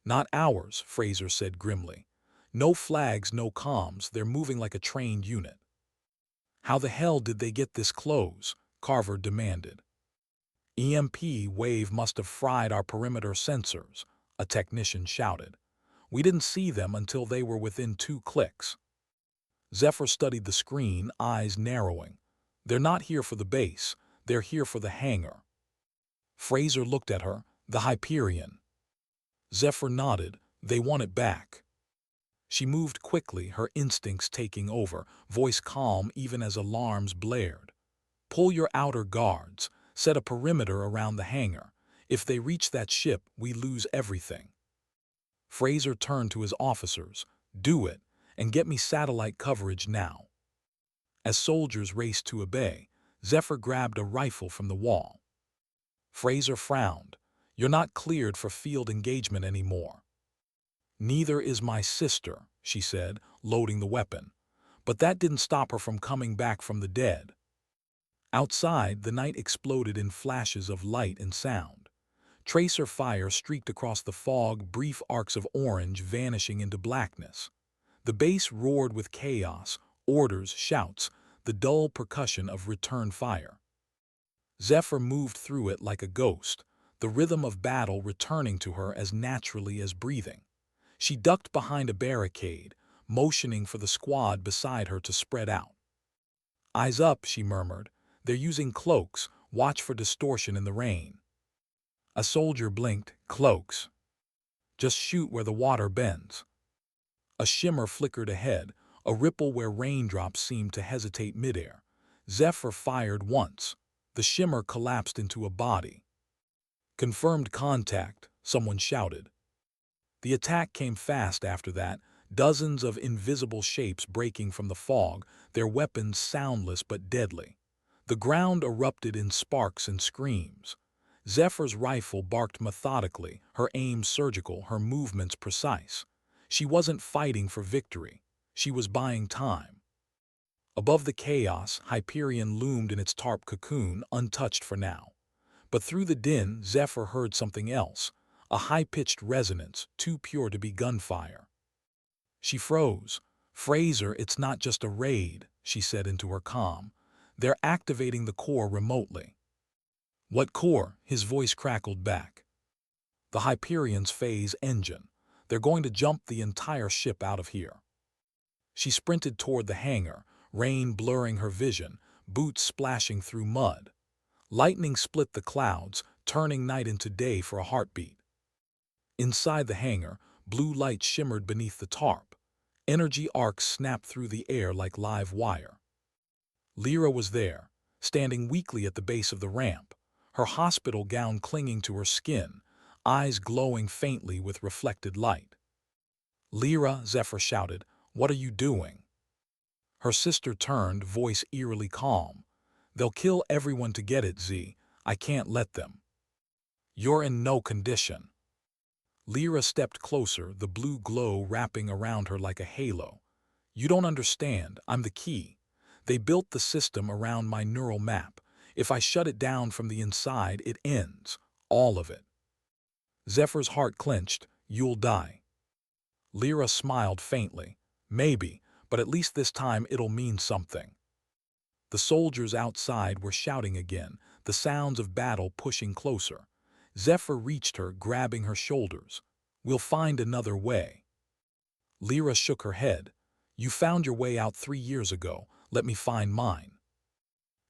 Not ours, Fraser said grimly. No flags, no comms, they're moving like a trained unit. How the hell did they get this close? Carver demanded. EMP wave must have fried our perimeter sensors, a technician shouted. We didn't see them until they were within 2 clicks. Zephr studied the screen, eyes narrowing. They're not here for the base, they're here for the hangar. Fraser looked at her, the Hyperion. Zephr nodded, they want it back. She moved quickly, her instincts taking over, voice calm even as alarms blared. Pull your outer guards, set a perimeter around the hangar. If they reach that ship, we lose everything. Fraser turned to his officers. Do it, and get me satellite coverage now. As soldiers raced to obey, Zephr grabbed a rifle from the wall. Fraser frowned. You're not cleared for field engagement anymore. Neither is my sister, she said, loading the weapon. But that didn't stop her from coming back from the dead. Outside, the night exploded in flashes of light and sound. Tracer fire streaked across the fog, brief arcs of orange vanishing into blackness. The base roared with chaos, orders, shouts, the dull percussion of return fire. Zephr moved through it like a ghost, the rhythm of battle returning to her as naturally as breathing. She ducked behind a barricade, motioning for the squad beside her to spread out. Eyes up, she murmured. They're using cloaks. Watch for distortion in the rain. A soldier blinked. Cloaks. Just shoot where the water bends. A shimmer flickered ahead, a ripple where raindrops seemed to hesitate midair. Zephr fired once. The shimmer collapsed into a body. Confirmed contact, someone shouted. The attack came fast after that, dozens of invisible shapes breaking from the fog, their weapons soundless but deadly. The ground erupted in sparks and screams. Zephyr's rifle barked methodically, her aim surgical, her movements precise. She wasn't fighting for victory. She was buying time. Above the chaos, Hyperion loomed in its tarp cocoon, untouched for now. But through the din, Zephyr heard something else, a high-pitched resonance, too pure to be gunfire. She froze. "Fraser, it's not just a raid," she said into her comm. "They're activating the core remotely." "What core?" his voice crackled back. "The Hyperion's phase engine. They're going to jump the entire ship out of here." She sprinted toward the hangar, rain blurring her vision, boots splashing through mud. Lightning split the clouds, turning night into day for a heartbeat. Inside the hangar, blue light shimmered beneath the tarp. Energy arcs snapped through the air like live wire. Lyra was there, standing weakly at the base of the ramp, her hospital gown clinging to her skin, eyes glowing faintly with reflected light. "Lyra," Zephyr shouted, "what are you doing?" Her sister turned, voice eerily calm. "They'll kill everyone to get it, Z. I can't let them." "You're in no condition." Lyra stepped closer, the blue glow wrapping around her like a halo. "You don't understand. I'm the key. They built the system around my neural map. If I shut it down from the inside, it ends. All of it." Zephyr's heart clenched. "You'll die." Lyra smiled faintly. "Maybe, but at least this time it'll mean something." The soldiers outside were shouting again, the sounds of battle pushing closer. Zephyr reached her, grabbing her shoulders. "We'll find another way." Lyra shook her head. "You found your way out 3 years ago. Let me find mine."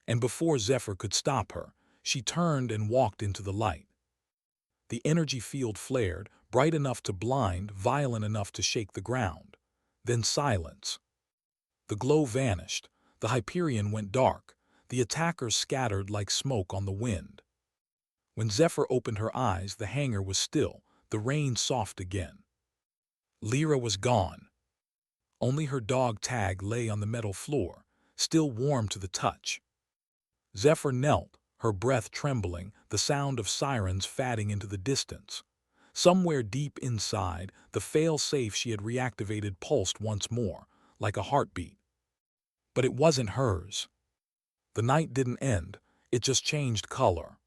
And before Zephyr could stop her, she turned and walked into the light. The energy field flared, bright enough to blind, violent enough to shake the ground. Then silence. The glow vanished. The Hyperion went dark. The attackers scattered like smoke on the wind. When Zephyr opened her eyes, the hangar was still, the rain soft again. Lyra was gone. Only her dog tag lay on the metal floor, still warm to the touch. Zephyr knelt, her breath trembling, the sound of sirens fading into the distance. Somewhere deep inside, the fail-safe she had reactivated pulsed once more, like a heartbeat. But it wasn't hers. The night didn't end, it just changed color.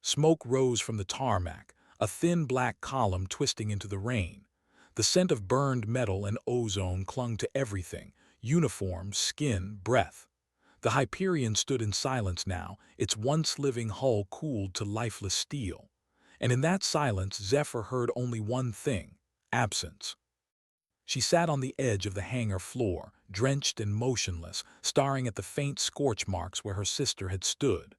Smoke rose from the tarmac, a thin black column twisting into the rain. The scent of burned metal and ozone clung to everything, uniforms, skin, breath. The Hyperion stood in silence now, its once living hull cooled to lifeless steel. And in that silence, Zephyr heard only one thing: absence. She sat on the edge of the hangar floor, drenched and motionless, staring at the faint scorch marks where her sister had stood.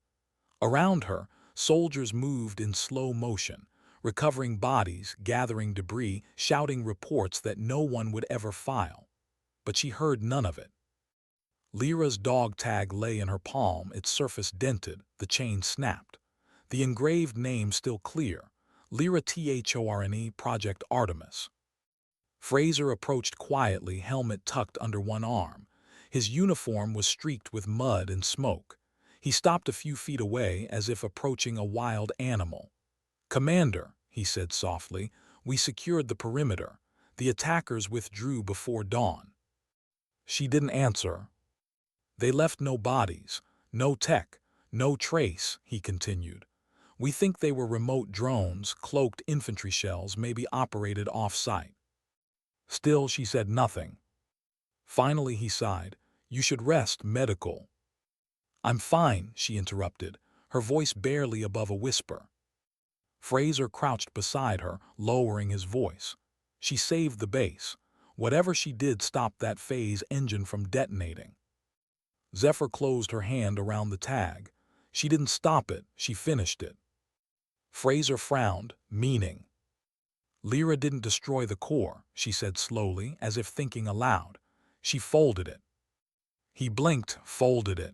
Around her, soldiers moved in slow motion, recovering bodies, gathering debris, shouting reports that no one would ever file. But she heard none of it. Lyra's dog tag lay in her palm, its surface dented, the chain snapped. The engraved name still clear: Lyra Thorne, Project Artemis. Fraser approached quietly, helmet tucked under one arm. His uniform was streaked with mud and smoke. He stopped a few feet away, as if approaching a wild animal. "Commander," he said softly, "we secured the perimeter. The attackers withdrew before dawn." She didn't answer. "They left no bodies, no tech, no trace," he continued. "We think they were remote drones, cloaked infantry shells, maybe operated off-site." Still, she said nothing. Finally, he sighed. "You should rest, medical." "I'm fine," she interrupted, her voice barely above a whisper. Fraser crouched beside her, lowering his voice. "She saved the base. Whatever she did stopped that phase engine from detonating." Zephyr closed her hand around the tag. "She didn't stop it, she finished it." Fraser frowned, meaning. "Lyra didn't destroy the core," she said slowly, as if thinking aloud. "She folded it." He blinked, "Folded it."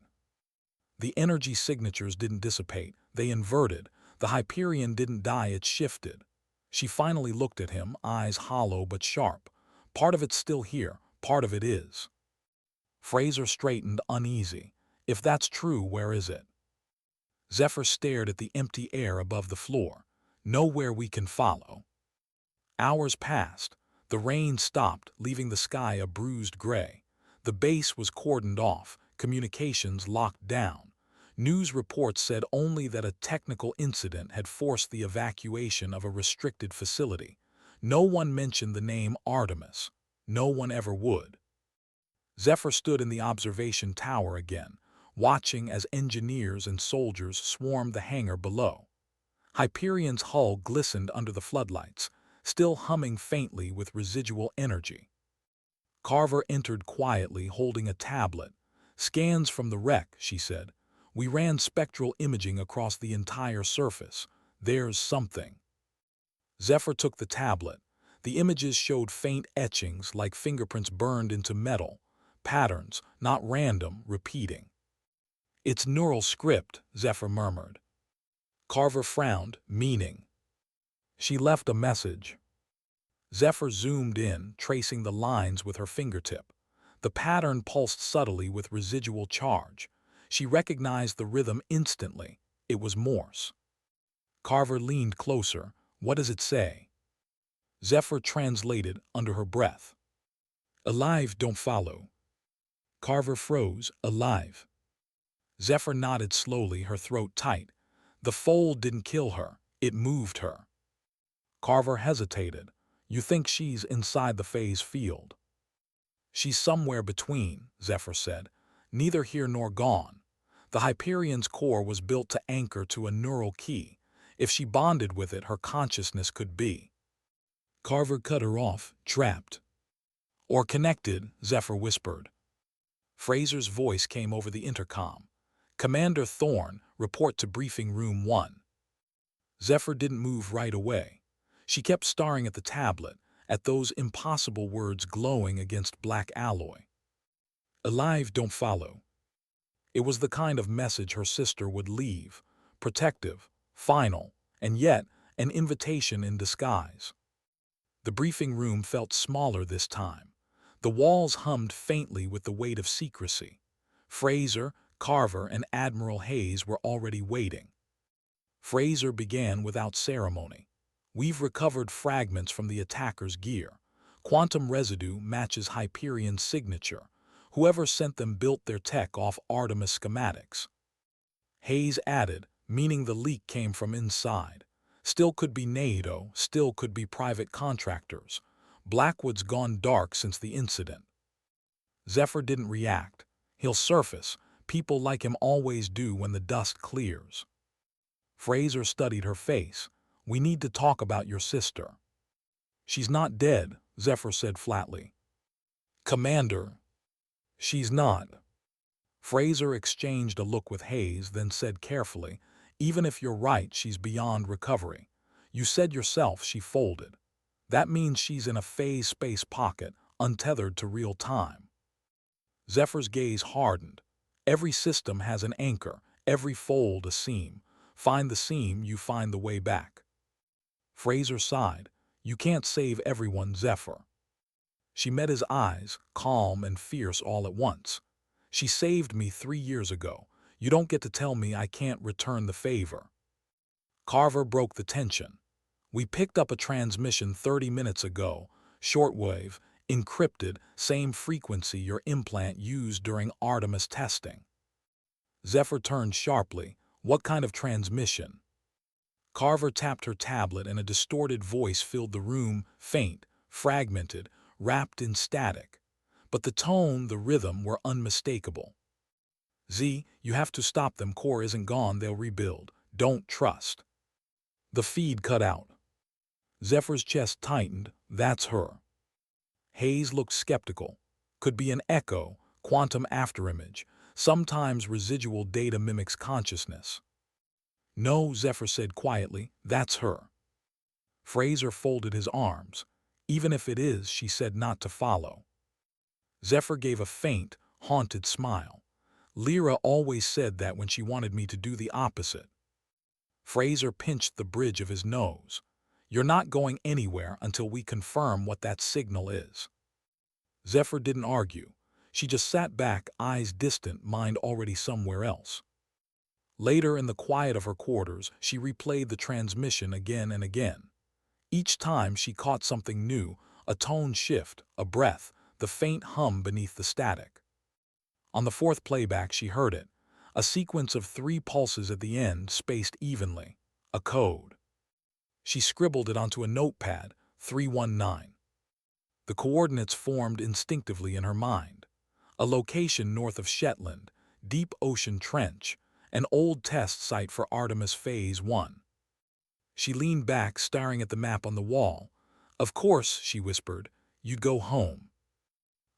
The energy signatures didn't dissipate, they inverted. The Hyperion didn't die, it shifted. She finally looked at him, eyes hollow but sharp. "Part of it's still here, part of it is." Fraser straightened, uneasy. "If that's true, where is it?" Zephyr stared at the empty air above the floor. "Nowhere we can follow." Hours passed. The rain stopped, leaving the sky a bruised gray. The base was cordoned off, communications locked down. News reports said only that a technical incident had forced the evacuation of a restricted facility. No one mentioned the name Artemis. No one ever would. Zephyr stood in the observation tower again, watching as engineers and soldiers swarmed the hangar below. Hyperion's hull glistened under the floodlights, still humming faintly with residual energy. Carver entered quietly, holding a tablet. "Scans from the wreck," she said. "We ran spectral imaging across the entire surface. There's something." Zephyr took the tablet. The images showed faint etchings like fingerprints burned into metal. Patterns, not random, repeating. "It's neural script," Zephyr murmured. Carver frowned, meaning. "She left a message." Zephyr zoomed in, tracing the lines with her fingertip. The pattern pulsed subtly with residual charge. She recognized the rhythm instantly. It was Morse. Carver leaned closer. "What does it say?" Zephyr translated under her breath. "Alive, don't follow." Carver froze. "Alive." Zephyr nodded slowly, her throat tight. "The fold didn't kill her. It moved her." Carver hesitated. "You think she's inside the phase field?" "She's somewhere between," Zephyr said. "Neither here nor gone. The Hyperion's core was built to anchor to a neural key. If she bonded with it, her consciousness could be." Carver cut her off, "Trapped." "Or connected," Zephyr whispered. Fraser's voice came over the intercom. "Commander Thorne, report to Briefing Room 1." Zephyr didn't move right away. She kept staring at the tablet, at those impossible words glowing against black alloy. "Alive, don't follow." It was the kind of message her sister would leave, protective, final, and yet an invitation in disguise. The briefing room felt smaller this time. The walls hummed faintly with the weight of secrecy. Fraser, Carver, and Admiral Hayes were already waiting. Fraser began without ceremony. "We've recovered fragments from the attacker's gear. Quantum residue matches Hyperion's signature. Whoever sent them built their tech off Artemis schematics." Hayes added, "Meaning the leak came from inside. Still could be NATO, still could be private contractors. Blackwood's gone dark since the incident." Zephyr didn't react. "He'll surface. People like him always do when the dust clears." Fraser studied her face. "We need to talk about your sister." "She's not dead," Zephyr said flatly. "Commander." "She's not." Fraser exchanged a look with Hayes, then said carefully, "Even if you're right, she's beyond recovery. You said yourself she folded. That means she's in a phase space pocket, untethered to real time." Zephyr's gaze hardened. "Every system has an anchor, every fold a seam. Find the seam, you find the way back." Fraser sighed. "You can't save everyone, Zephyr." She met his eyes, calm and fierce all at once. "She saved me 3 years ago. You don't get to tell me I can't return the favor." Carver broke the tension. "We picked up a transmission 30 minutes ago. Shortwave, encrypted, same frequency your implant used during Artemis testing." Zephyr turned sharply. "What kind of transmission?" Carver tapped her tablet and a distorted voice filled the room, faint, fragmented, wrapped in static. But the tone, the rhythm were unmistakable. "Z, you have to stop them. Core isn't gone, they'll rebuild. Don't trust." The feed cut out. Zephyr's chest tightened. "That's her." Hayes looked skeptical. "Could be an echo, quantum afterimage. Sometimes residual data mimics consciousness." "No," Zephyr said quietly, "that's her." Fraser folded his arms. "Even if it is," she said, "not to follow." Zephyr gave a faint, haunted smile. "Lyra always said that when she wanted me to do the opposite." Fraser pinched the bridge of his nose. "You're not going anywhere until we confirm what that signal is." Zephyr didn't argue. She just sat back, eyes distant, mind already somewhere else. Later, in the quiet of her quarters, she replayed the transmission again and again. Each time she caught something new, a tone shift, a breath, the faint hum beneath the static. On the fourth playback she heard it. a sequence of 3 pulses at the end spaced evenly, a code. She scribbled it onto a notepad, 319. The coordinates formed instinctively in her mind. A location north of Shetland, deep ocean trench, an old test site for Artemis Phase 1. She leaned back, staring at the map on the wall. "Of course," she whispered, "you'd go home."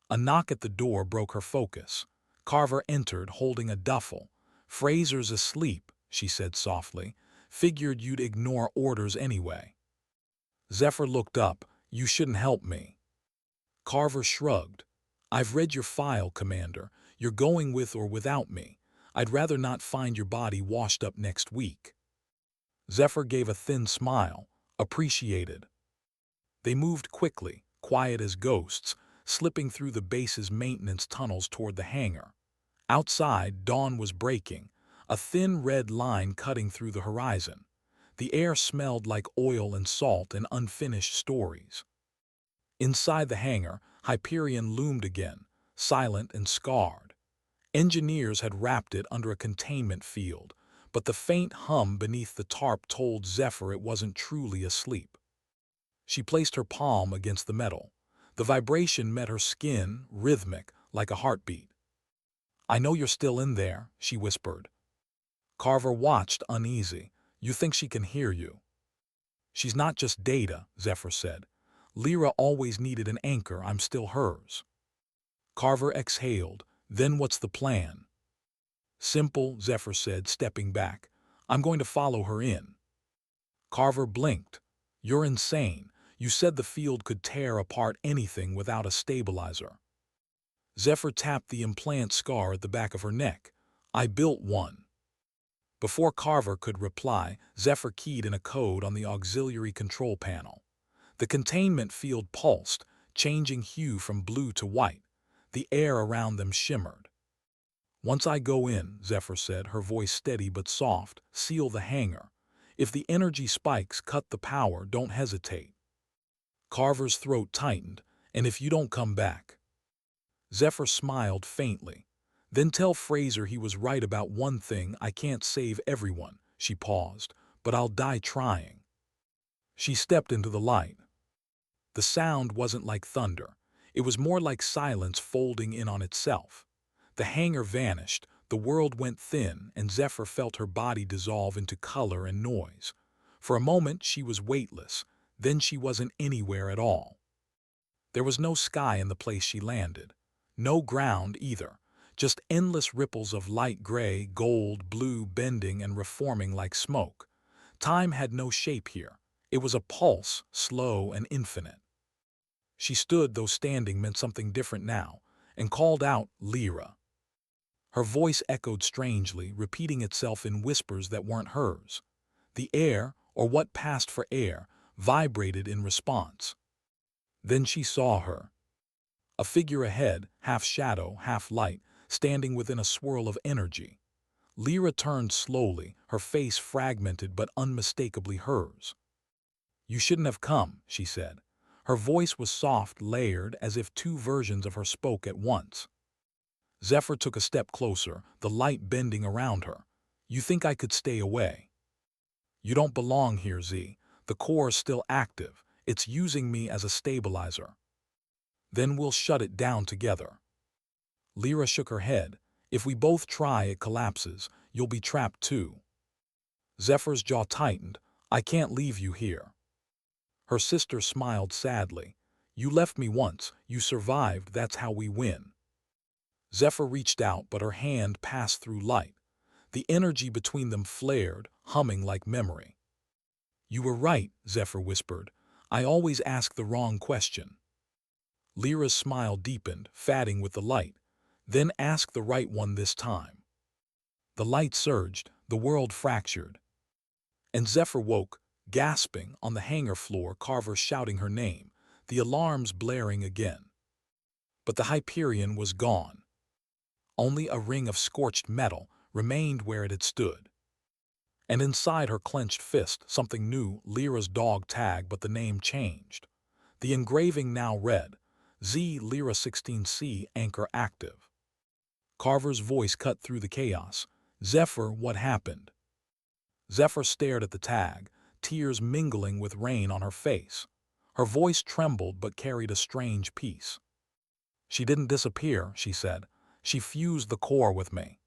A knock at the door broke her focus. Carver entered, holding a duffel. "Fraser's asleep," she said softly. "Figured you'd ignore orders anyway." Zephr looked up. "You shouldn't help me." Carver shrugged. "I've read your file, Commander. You're going with or without me. I'd rather not find your body washed up next week." Zephr gave a thin smile. "Appreciated." They moved quickly, quiet as ghosts, slipping through the base's maintenance tunnels toward the hangar. Outside, dawn was breaking, a thin red line cutting through the horizon. The air smelled like oil and salt and unfinished stories. Inside the hangar, Hyperion loomed again, silent and scarred. Engineers had wrapped it under a containment field, but the faint hum beneath the tarp told Zephr it wasn't truly asleep. She placed her palm against the metal. The vibration met her skin, rhythmic, like a heartbeat. "I know you're still in there," she whispered. Carver watched, uneasy. "You think she can hear you?" "She's not just data," Zephr said. "Lyra always needed an anchor. I'm still hers." Carver exhaled. "Then what's the plan?" "Simple," Zephr said, stepping back. "I'm going to follow her in." Carver blinked. "You're insane. You said the field could tear apart anything without a stabilizer." Zephr tapped the implant scar at the back of her neck. "I built one." Before Carver could reply, Zephr keyed in a code on the auxiliary control panel. The containment field pulsed, changing hue from blue to white. The air around them shimmered. "Once I go in," Zephr said, her voice steady but soft, "seal the hangar. If the energy spikes cut the power, don't hesitate." Carver's throat tightened. "And if you don't come back?" Zephr smiled faintly. "Then tell Fraser he was right about one thing. I can't save everyone." She paused. "But I'll die trying." She stepped into the light. The sound wasn't like thunder. It was more like silence folding in on itself. The hangar vanished, the world went thin, and Zephr felt her body dissolve into color and noise. For a moment she was weightless, then she wasn't anywhere at all. There was no sky in the place she landed. No ground either, just endless ripples of light gray, gold, blue, bending and reforming like smoke. Time had no shape here. It was a pulse, slow and infinite. She stood, though standing meant something different now, and called out, "Lyra." Her voice echoed strangely, repeating itself in whispers that weren't hers. The air, or what passed for air, vibrated in response. Then she saw her. A figure ahead, half shadow, half light, standing within a swirl of energy. Lyra turned slowly, her face fragmented but unmistakably hers. "You shouldn't have come," she said. Her voice was soft, layered, as if 2 versions of her spoke at once. Zephr took a step closer, the light bending around her. "You think I could stay away?" "You don't belong here, Z. The core is still active. It's using me as a stabilizer." "Then we'll shut it down together." Lyra shook her head. "If we both try, it collapses. You'll be trapped too." Zephyr's jaw tightened. "I can't leave you here." Her sister smiled sadly. "You left me once. You survived. That's how we win." Zephr reached out, but her hand passed through light. The energy between them flared, humming like memory. "You were right," Zephr whispered. "I always ask the wrong question." Lyra's smile deepened, fading with the light. "Then ask the right one this time." The light surged, the world fractured. And Zephr woke, gasping, on the hangar floor, Carver shouting her name, the alarms blaring again. But the Hyperion was gone. Only a ring of scorched metal remained where it had stood. And inside her clenched fist, something new, Lyra's dog tag, but the name changed. The engraving now read, Z Lyra 16C, anchor active. Carver's voice cut through the chaos. Zephyr, what happened? Zephyr stared at the tag, tears mingling with rain on her face. Her voice trembled but carried a strange peace. She didn't disappear, she said. She fused the core with me.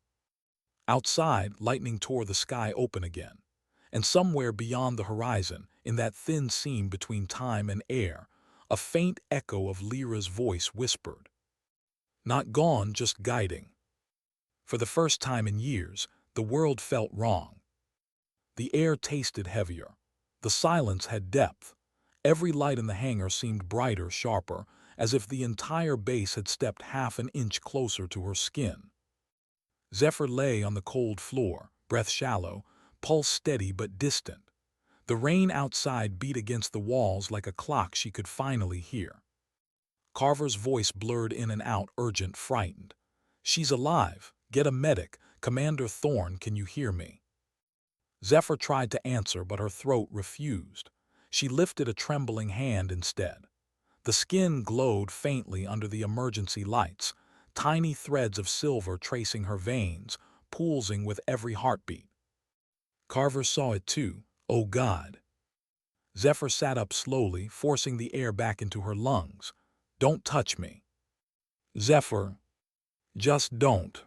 Outside, lightning tore the sky open again. And somewhere beyond the horizon, in that thin seam between time and air, a faint echo of Lyra's voice whispered. Not gone, just guiding. For the first time in years, the world felt wrong. The air tasted heavier. The silence had depth. Every light in the hangar seemed brighter, sharper, as if the entire base had stepped half an inch closer to her skin. Zephyr lay on the cold floor, breath shallow, pulse steady but distant. The rain outside beat against the walls like a clock she could finally hear. Carver's voice blurred in and out, urgent, frightened. "She's alive. Get a medic. Commander Thorne, can you hear me?" Zephyr tried to answer, but her throat refused. She lifted a trembling hand instead. The skin glowed faintly under the emergency lights, tiny threads of silver tracing her veins, pulsing with every heartbeat. Carver saw it too. Oh God. Zephyr sat up slowly, forcing the air back into her lungs. "Don't touch me." "Zephyr, just don't."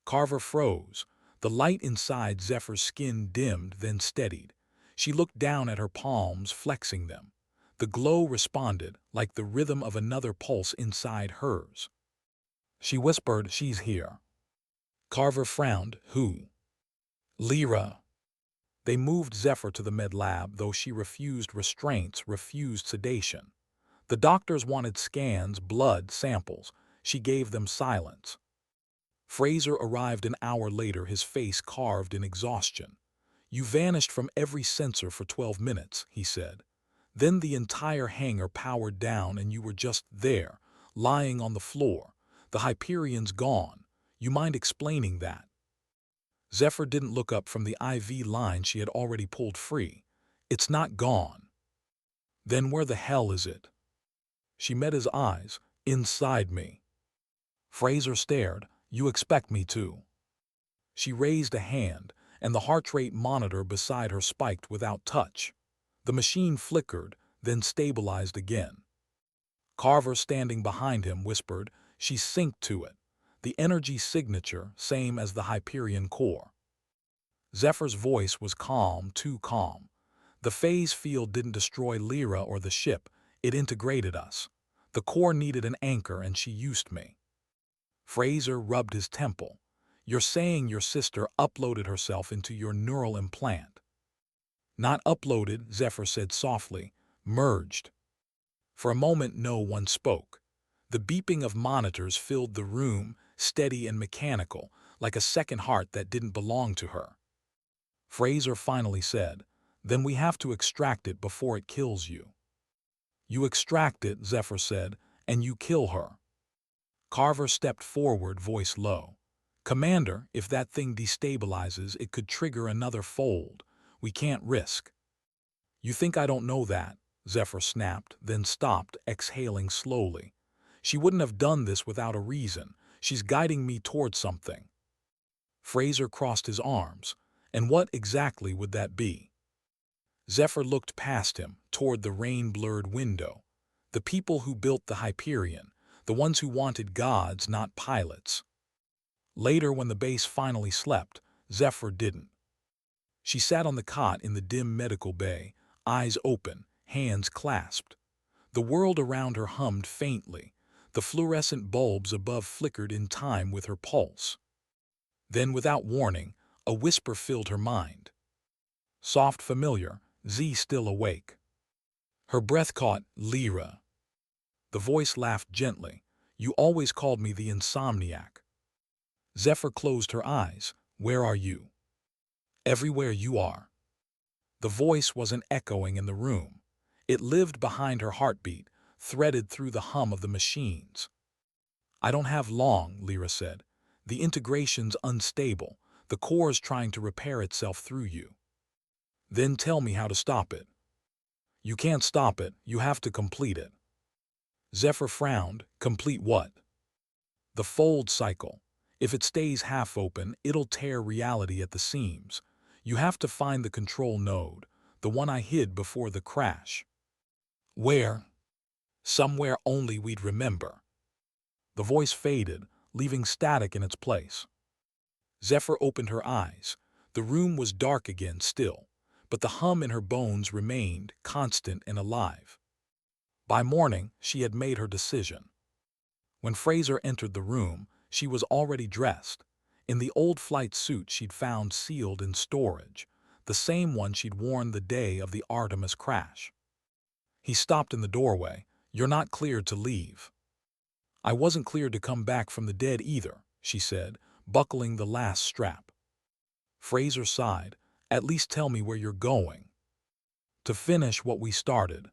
Carver froze. The light inside Zephyr's skin dimmed, then steadied. She looked down at her palms, flexing them. The glow responded, like the rhythm of another pulse inside hers. She whispered, "She's here." Carver frowned. "Who?" "Lyra." They moved Zephyr to the med lab, though she refused restraints, refused sedation. The doctors wanted scans, blood, samples. She gave them silence. Fraser arrived an hour later, his face carved in exhaustion. "You vanished from every sensor for 12 minutes, he said. Then the entire hangar powered down and you were just there, lying on the floor. The Hyperion's gone. You mind explaining that?" Zephyr didn't look up from the IV line she had already pulled free. "It's not gone." "Then where the hell is it?" She met his eyes. "Inside me." Fraser stared. "You expect me to?" She raised a hand, and the heart rate monitor beside her spiked without touch. The machine flickered, then stabilized again. Carver, standing behind him, whispered, "She's synced to it. The energy signature, same as the Hyperion core." Zephyr's voice was calm, too calm. "The phase field didn't destroy Lyra or the ship, it integrated us. The core needed an anchor and she used me." Fraser rubbed his temple. "You're saying your sister uploaded herself into your neural implant?" "Not uploaded," Zephyr said softly, "merged." For a moment no one spoke. The beeping of monitors filled the room, steady and mechanical, like a second heart that didn't belong to her. Fraser finally said, "Then we have to extract it before it kills you." "You extract it," Zephyr said, "and you kill her." Carver stepped forward, voice low. "Commander, if that thing destabilizes, it could trigger another fold. We can't risk." "You think I don't know that?" Zephyr snapped, then stopped, exhaling slowly. "She wouldn't have done this without a reason. She's guiding me toward something." Fraser crossed his arms. "And what exactly would that be?" Zephyr looked past him, toward the rain-blurred window. "The people who built the Hyperion, the ones who wanted gods, not pilots." Later, when the base finally slept, Zephyr didn't. She sat on the cot in the dim medical bay, eyes open, hands clasped. The world around her hummed faintly. The fluorescent bulbs above flickered in time with her pulse. Then, without warning, a whisper filled her mind. Soft, familiar, Z still awake. Her breath caught. "Lyra." The voice laughed gently. "You always called me the insomniac." Zephyr closed her eyes. "Where are you?" "Everywhere you are." The voice wasn't echoing in the room. It lived behind her heartbeat, threaded through the hum of the machines. "I don't have long," Lyra said. "The integration's unstable. The core's trying to repair itself through you." "Then tell me how to stop it." "You can't stop it. You have to complete it." Zephyr frowned. "Complete what?" "The fold cycle. If it stays half open, it'll tear reality at the seams. You have to find the control node, the one I hid before the crash. Where? Somewhere only we'd remember. The voice faded, leaving static in its place. Zephyr opened her eyes. The room was dark again still, but the hum in her bones remained constant and alive. By morning, she had made her decision. When Fraser entered the room, she was already dressed, in the old flight suit she'd found sealed in storage, the same one she'd worn the day of the Artemis crash. He stopped in the doorway. "You're not cleared to leave." "I wasn't cleared to come back from the dead either," she said, buckling the last strap. Fraser sighed. "At least tell me where you're going." "To finish what we started."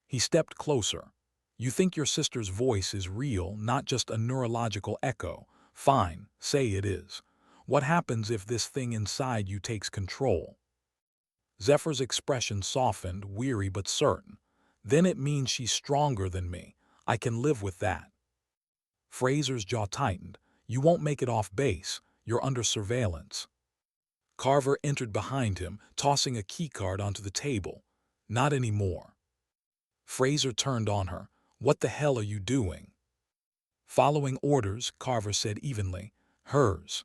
He stepped closer. "You think your sister's voice is real, not just a neurological echo. Fine, say it is. What happens if this thing inside you takes control?" Zephyr's expression softened, weary but certain. "Then it means she's stronger than me. I can live with that." Fraser's jaw tightened. "You won't make it off base. You're under surveillance." Carver entered behind him, tossing a keycard onto the table. "Not anymore." Fraser turned on her. "What the hell are you doing?" "Following orders," Carver said evenly. "Hers."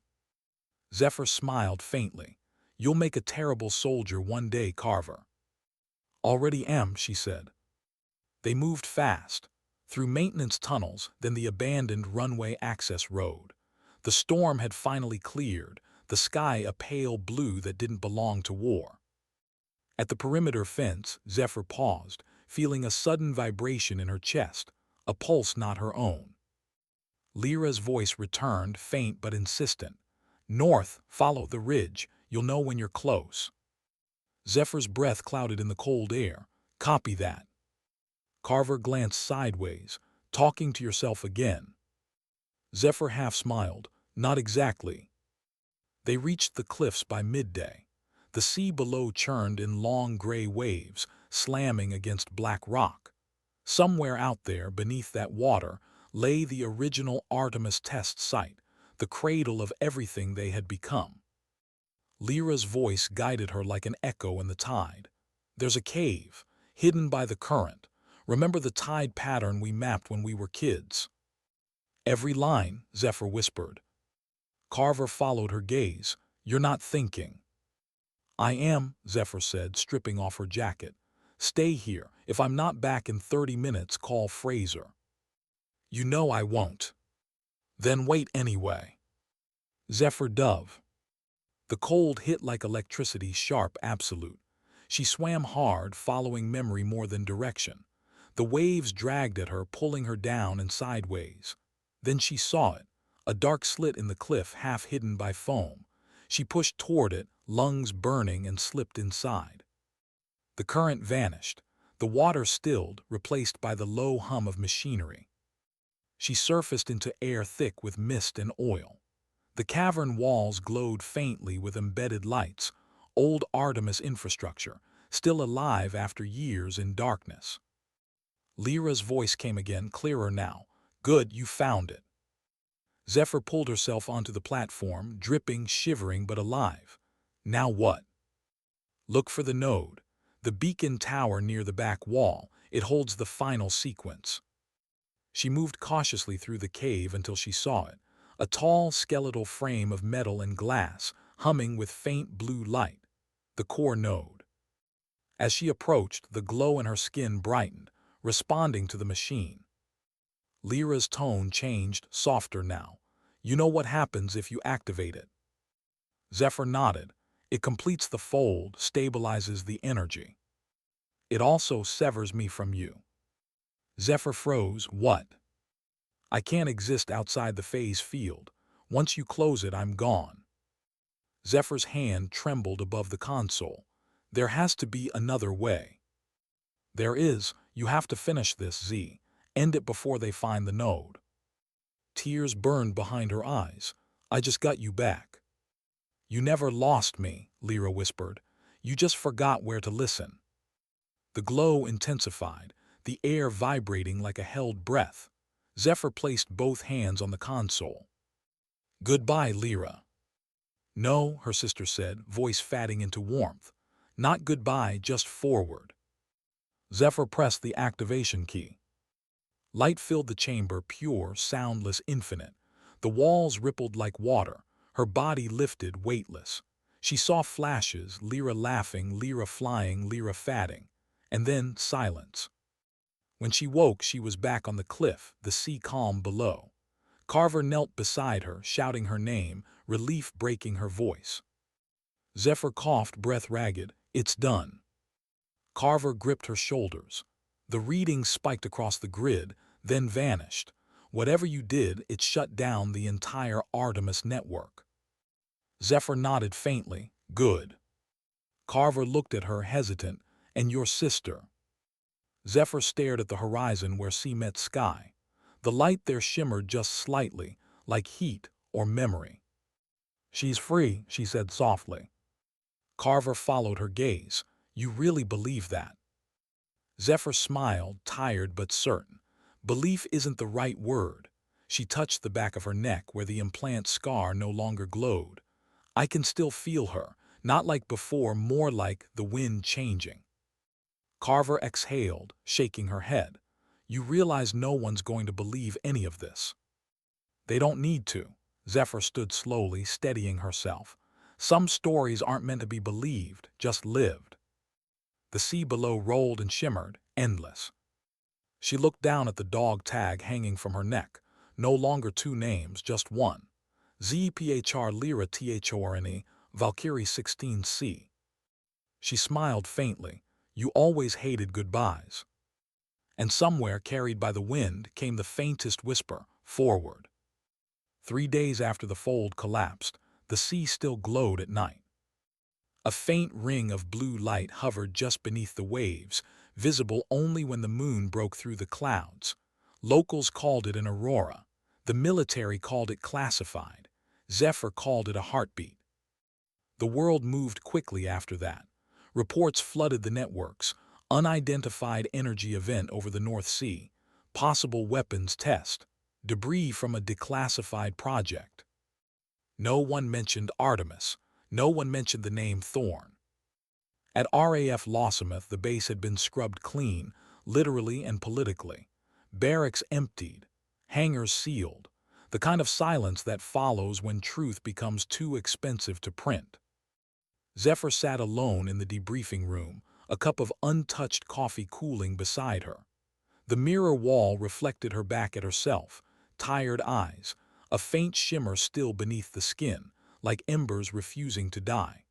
Zephyr smiled faintly. "You'll make a terrible soldier one day, Carver." "Already am," she said. They moved fast, through maintenance tunnels, then the abandoned runway access road. The storm had finally cleared, the sky a pale blue that didn't belong to war. At the perimeter fence, Zephyr paused, feeling a sudden vibration in her chest, a pulse not her own. Lyra's voice returned, faint but insistent. "North, follow the ridge. You'll know when you're close." Zephyr's breath clouded in the cold air. "Copy that." Carver glanced sideways. "Talking to yourself again." Zephyr half smiled. "Not exactly." They reached the cliffs by midday. The sea below churned in long gray waves, slamming against black rock. Somewhere out there, beneath that water, lay the original Artemis test site, the cradle of everything they had become. Lyra's voice guided her like an echo in the tide. "There's a cave, hidden by the current. Remember the tide pattern we mapped when we were kids?" "Every line," Zephyr whispered. Carver followed her gaze. "You're not thinking." "I am," Zephyr said, stripping off her jacket. "Stay here. If I'm not back in 30 minutes, call Fraser." "You know I won't." "Then wait anyway." Zephyr dove. The cold hit like electricity, sharp, absolute. She swam hard, following memory more than direction. The waves dragged at her, pulling her down and sideways. Then she saw it, a dark slit in the cliff half hidden by foam. She pushed toward it, lungs burning, and slipped inside. The current vanished. The water stilled, replaced by the low hum of machinery. She surfaced into air thick with mist and oil. The cavern walls glowed faintly with embedded lights, old Artemis infrastructure, still alive after years in darkness. Lyra's voice came again, clearer now. "Good, you found it." Zephyr pulled herself onto the platform, dripping, shivering, but alive. "Now what?" "Look for the node. The beacon tower near the back wall. It holds the final sequence." She moved cautiously through the cave until she saw it, a tall, skeletal frame of metal and glass, humming with faint blue light. The core node. As she approached, the glow in her skin brightened, responding to the machine. Lyra's tone changed, softer now. "You know what happens if you activate it?" Zephyr nodded. "It completes the fold, stabilizes the energy. It also severs me from you." Zephyr froze. "What?" "I can't exist outside the phase field. Once you close it, I'm gone." Zephyr's hand trembled above the console. "There has to be another way." "There is. You have to finish this, Z. End it before they find the node." Tears burned behind her eyes. "I just got you back." "You never lost me," Lyra whispered. "You just forgot where to listen." The glow intensified, the air vibrating like a held breath. Zephyr placed both hands on the console. Goodbye, Lyra. No, her sister said, voice fatting into warmth. Not goodbye, just forward. Zephyr pressed the activation key. Light filled the chamber, pure, soundless, infinite. The walls rippled like water. Her body lifted, weightless. She saw flashes, Lyra laughing, Lyra flying, Lyra fatting. And then silence. When she woke, she was back on the cliff, the sea calm below. Carver knelt beside her, shouting her name, relief breaking her voice. Zephyr coughed, breath ragged. It's done. Carver gripped her shoulders. The reading spiked across the grid, then vanished. Whatever you did, it shut down the entire Artemis network. Zephyr nodded faintly. Good. Carver looked at her, hesitant. And your sister? Zephyr stared at the horizon where sea met sky. The light there shimmered just slightly, like heat or memory. She's free, she said softly. Carver followed her gaze. You really believe that? Zephyr smiled, tired but certain. Belief isn't the right word. She touched the back of her neck where the implant scar no longer glowed. I can still feel her, not like before, more like the wind changing. Carver exhaled, shaking her head. You realize no one's going to believe any of this. They don't need to. Zephyr stood slowly, steadying herself. Some stories aren't meant to be believed, just lived. The sea below rolled and shimmered, endless. She looked down at the dog tag hanging from her neck. No longer two names, just one. Zephr Lyra Thorne, Valkyrie 16C. She smiled faintly. You always hated goodbyes. And somewhere, carried by the wind, came the faintest whisper, forward. 3 days after the fold collapsed, the sea still glowed at night. A faint ring of blue light hovered just beneath the waves, visible only when the moon broke through the clouds. Locals called it an aurora. The military called it classified. Zephyr called it a heartbeat. The world moved quickly after that. Reports flooded the networks. Unidentified energy event over the North Sea. Possible weapons test. Debris from a declassified project. No one mentioned Artemis. No one mentioned the name Thorne. At RAF Lossiemouth, the base had been scrubbed clean, literally and politically. Barracks emptied. Hangars sealed. The kind of silence that follows when truth becomes too expensive to print. Zephyr sat alone in the debriefing room, a cup of untouched coffee cooling beside her. The mirror wall reflected her back at herself, tired eyes, a faint shimmer still beneath the skin, like embers refusing to die.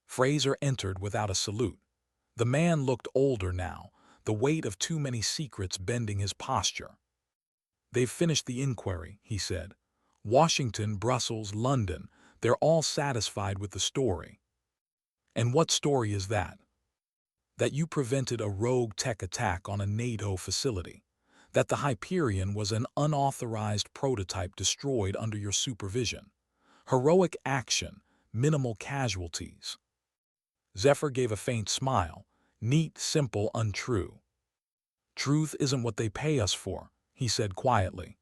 Fraser entered without a salute. The man looked older now, the weight of too many secrets bending his posture. They've finished the inquiry, he said. Washington, Brussels, London, they're all satisfied with the story. And what story is that? That you prevented a rogue tech attack on a NATO facility. That the Hyperion was an unauthorized prototype destroyed under your supervision. Heroic action, minimal casualties. Zephyr gave a faint smile. Neat, simple, untrue. Truth isn't what they pay us for, he said quietly.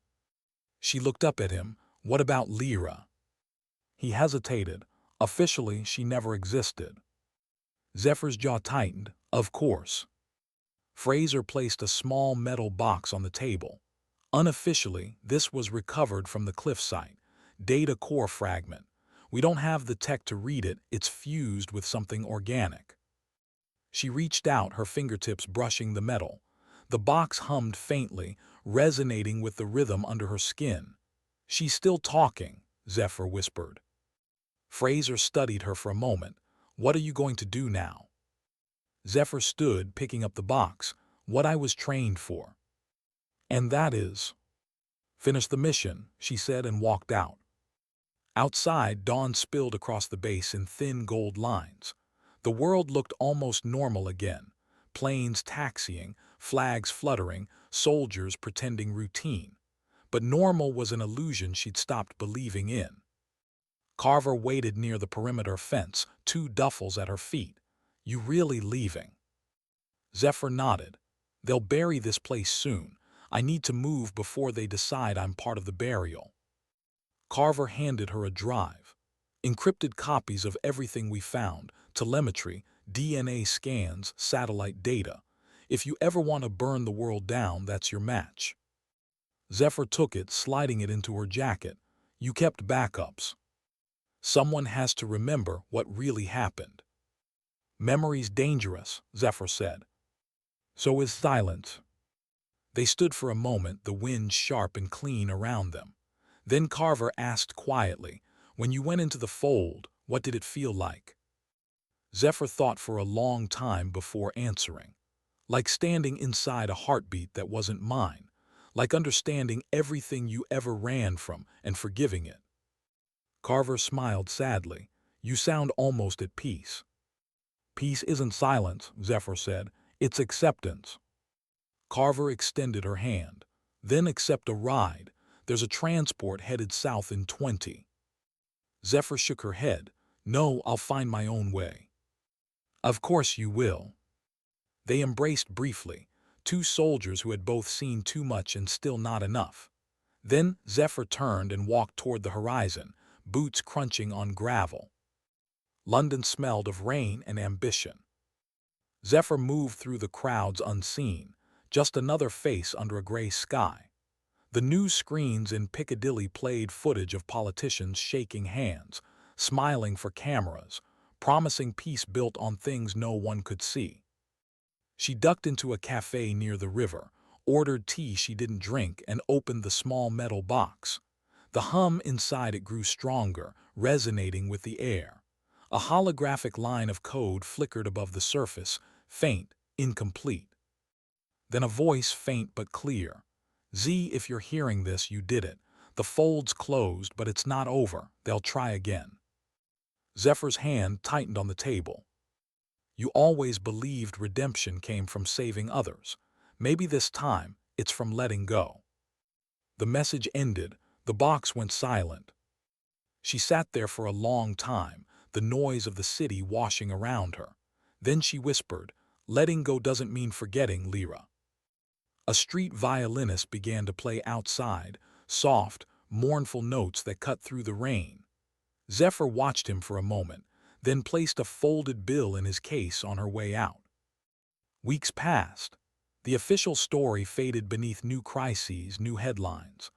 She looked up at him. What about Lyra? He hesitated. Officially, she never existed. Zephyr's jaw tightened. Of course. Fraser placed a small metal box on the table. Unofficially, this was recovered from the cliff site. Data core fragment. We don't have the tech to read it, it's fused with something organic. She reached out, her fingertips brushing the metal. The box hummed faintly, resonating with the rhythm under her skin. She's still talking, Zephyr whispered. Fraser studied her for a moment. What are you going to do now? Zephyr stood, picking up the box. What I was trained for. And that is... Finish the mission, she said and walked out. Outside, dawn spilled across the base in thin gold lines. The world looked almost normal again. Planes taxiing, flags fluttering, soldiers pretending routine. But normal was an illusion she'd stopped believing in. Carver waited near the perimeter fence, 2 duffels at her feet. You really leaving? Zephyr nodded. They'll bury this place soon. I need to move before they decide I'm part of the burial. Carver handed her a drive. Encrypted copies of everything we found, telemetry, DNA scans, satellite data. If you ever want to burn the world down, that's your match. Zephyr took it, sliding it into her jacket. You kept backups. Someone has to remember what really happened. Memory's dangerous, Zephyr said. So is silence. They stood for a moment, the wind sharp and clean around them. Then Carver asked quietly, "When you went into the fold, what did it feel like?" Zephyr thought for a long time before answering. Like standing inside a heartbeat that wasn't mine. Like understanding everything you ever ran from and forgiving it. Carver smiled sadly. You sound almost at peace. Peace isn't silence, Zephyr said. It's acceptance. Carver extended her hand. Then accept a ride. There's a transport headed south in 20. Zephyr shook her head. No, I'll find my own way. Of course you will. They embraced briefly, two soldiers who had both seen too much and still not enough. Then Zephyr turned and walked toward the horizon, boots crunching on gravel. London smelled of rain and ambition. Zephyr moved through the crowds unseen, just another face under a gray sky. The news screens in Piccadilly played footage of politicians shaking hands, smiling for cameras, promising peace built on things no one could see. She ducked into a cafe near the river, ordered tea she didn't drink, and opened the small metal box. The hum inside it grew stronger, resonating with the air. A holographic line of code flickered above the surface, faint, incomplete. Then a voice, faint but clear. Z, if you're hearing this, you did it. The fold's closed, but it's not over. They'll try again. Zephyr's hand tightened on the table. You always believed redemption came from saving others. Maybe this time, it's from letting go. The message ended. The box went silent. She sat there for a long time, the noise of the city washing around her. Then she whispered, "Letting go doesn't mean forgetting, Lyra." A street violinist began to play outside, soft, mournful notes that cut through the rain. Zephyr watched him for a moment, then placed a folded bill in his case on her way out. Weeks passed. The official story faded beneath new crises, new headlines.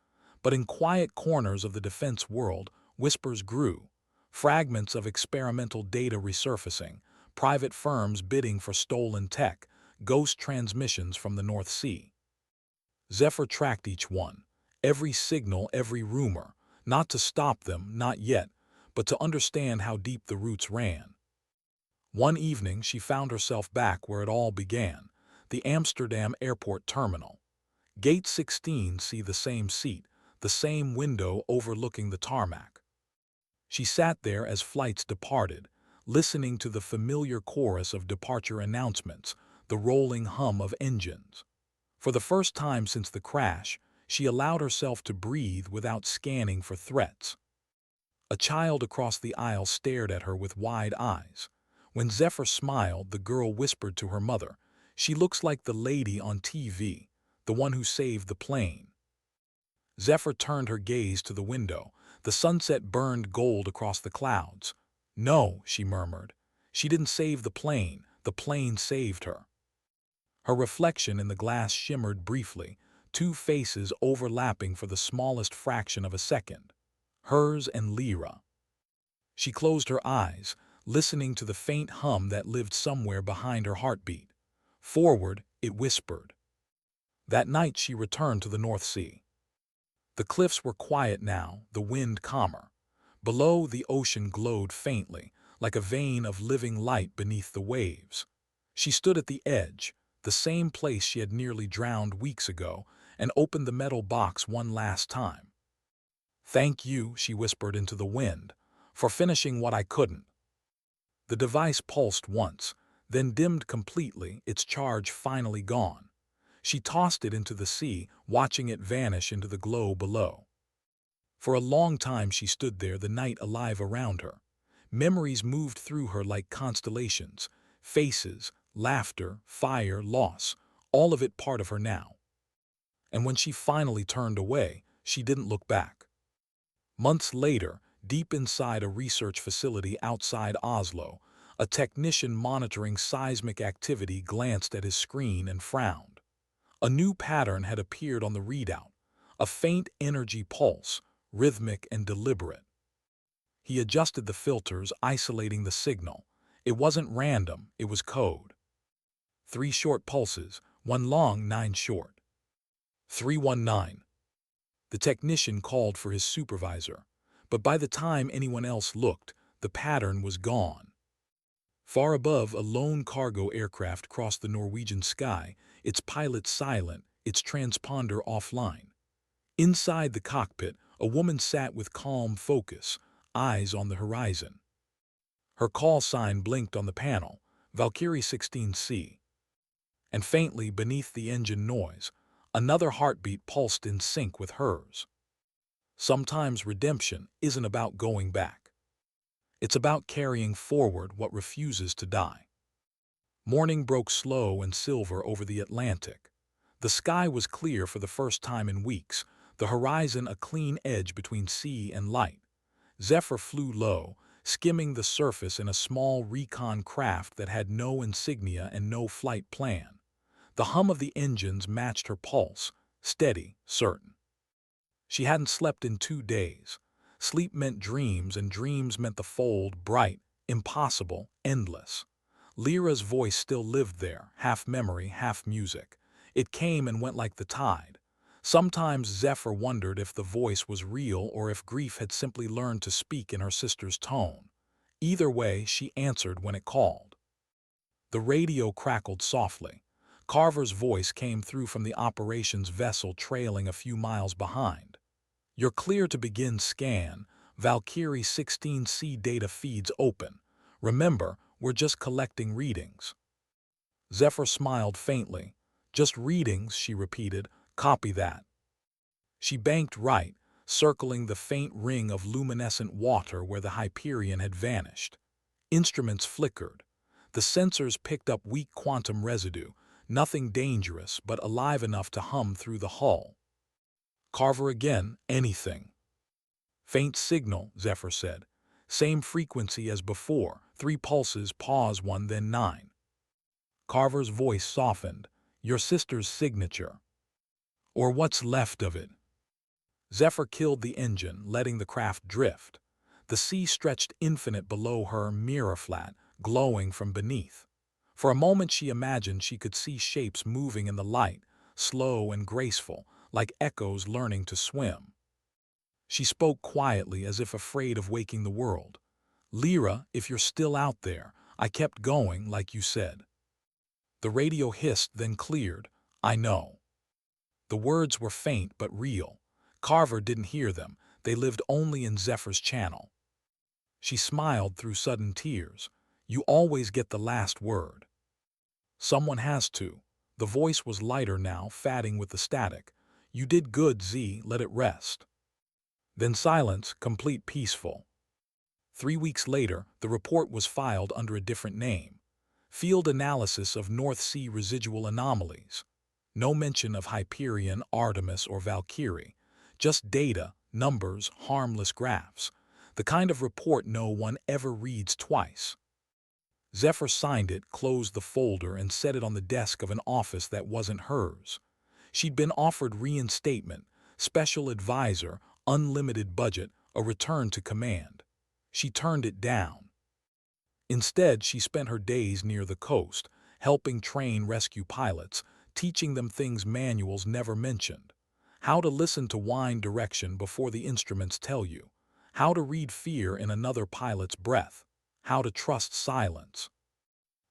But in quiet corners of the defense world, whispers grew. Fragments of experimental data resurfacing, private firms bidding for stolen tech, ghost transmissions from the North Sea. Zephyr tracked each one, every signal, every rumor, not to stop them, not yet, but to understand how deep the roots ran. One evening she found herself back where it all began, the Amsterdam airport terminal. Gate 16, see the same seat, the same window overlooking the tarmac. She sat there as flights departed, listening to the familiar chorus of departure announcements, the rolling hum of engines. For the first time since the crash, she allowed herself to breathe without scanning for threats. A child across the aisle stared at her with wide eyes. When Zephyr smiled, the girl whispered to her mother, "She looks like the lady on TV, the one who saved the plane." Zephyr turned her gaze to the window. The sunset burned gold across the clouds. "No," she murmured. "She didn't save the plane saved her." Her reflection in the glass shimmered briefly, two faces overlapping for the smallest fraction of a second. Hers and Lyra. She closed her eyes, listening to the faint hum that lived somewhere behind her heartbeat. Forward, it whispered. That night she returned to the North Sea. The cliffs were quiet now, the wind calmer. Below, the ocean glowed faintly, like a vein of living light beneath the waves. She stood at the edge, the same place she had nearly drowned weeks ago, and opened the metal box one last time. "Thank you," she whispered into the wind, "for finishing what I couldn't." The device pulsed once, then dimmed completely, its charge finally gone. She tossed it into the sea, watching it vanish into the glow below. For a long time she stood there, the night alive around her. Memories moved through her like constellations, faces, laughter, fire, loss, all of it part of her now. And when she finally turned away, she didn't look back. Months later, deep inside a research facility outside Oslo, a technician monitoring seismic activity glanced at his screen and frowned. A new pattern had appeared on the readout, a faint energy pulse, rhythmic and deliberate. He adjusted the filters, isolating the signal. It wasn't random, it was code. 3 short pulses, 1 long, 9 short. 319. The technician called for his supervisor, but by the time anyone else looked, the pattern was gone. Far above, a lone cargo aircraft crossed the Norwegian sky, its pilot silent, its transponder offline. Inside the cockpit, a woman sat with calm focus, eyes on the horizon. Her call sign blinked on the panel, Valkyrie 16C. And faintly beneath the engine noise, another heartbeat pulsed in sync with hers. Sometimes redemption isn't about going back. It's about carrying forward what refuses to die. Morning broke slow and silver over the Atlantic. The sky was clear for the first time in weeks, the horizon a clean edge between sea and light. Zephyr flew low, skimming the surface in a small recon craft that had no insignia and no flight plan. The hum of the engines matched her pulse, steady, certain. She hadn't slept in 2 days. Sleep meant dreams, and dreams meant the fold, bright, impossible, endless. Lyra's voice still lived there, half memory, half music. It came and went like the tide. Sometimes Zephyr wondered if the voice was real or if grief had simply learned to speak in her sister's tone. Either way, she answered when it called. The radio crackled softly. Carver's voice came through from the operations vessel trailing a few miles behind. "You're clear to begin scan. Valkyrie 16C data feeds open. Remember, we're just collecting readings." Zephyr smiled faintly. "Just readings," she repeated. "Copy that." She banked right, circling the faint ring of luminescent water where the Hyperion had vanished. Instruments flickered. The sensors picked up weak quantum residue, nothing dangerous but alive enough to hum through the hull. "Carver again, anything." "Faint signal," Zephyr said. "Same frequency as before, 3 pulses, pause 1, then 9. Carver's voice softened. "Your sister's signature. Or what's left of it." Zephyr killed the engine, letting the craft drift. The sea stretched infinite below her, mirror flat, glowing from beneath. For a moment she imagined she could see shapes moving in the light, slow and graceful, like echoes learning to swim. She spoke quietly, as if afraid of waking the world. "Lyra, if you're still out there, I kept going, like you said." The radio hissed, then cleared. "I know." The words were faint but real. Carver didn't hear them. They lived only in Zephyr's channel. She smiled through sudden tears. "You always get the last word." "Someone has to." The voice was lighter now, fatting with the static. "You did good, Z, let it rest." Then silence, complete, peaceful. 3 weeks later, the report was filed under a different name. Field Analysis of North Sea Residual Anomalies. No mention of Hyperion, Artemis, or Valkyrie. Just data, numbers, harmless graphs. The kind of report no one ever reads twice. Zephyr signed it, closed the folder, and set it on the desk of an office that wasn't hers. She'd been offered reinstatement, special advisor, unlimited budget, a return to command. She turned it down. Instead, she spent her days near the coast, helping train rescue pilots, teaching them things manuals never mentioned. How to listen to wind direction before the instruments tell you. How to read fear in another pilot's breath. How to trust silence.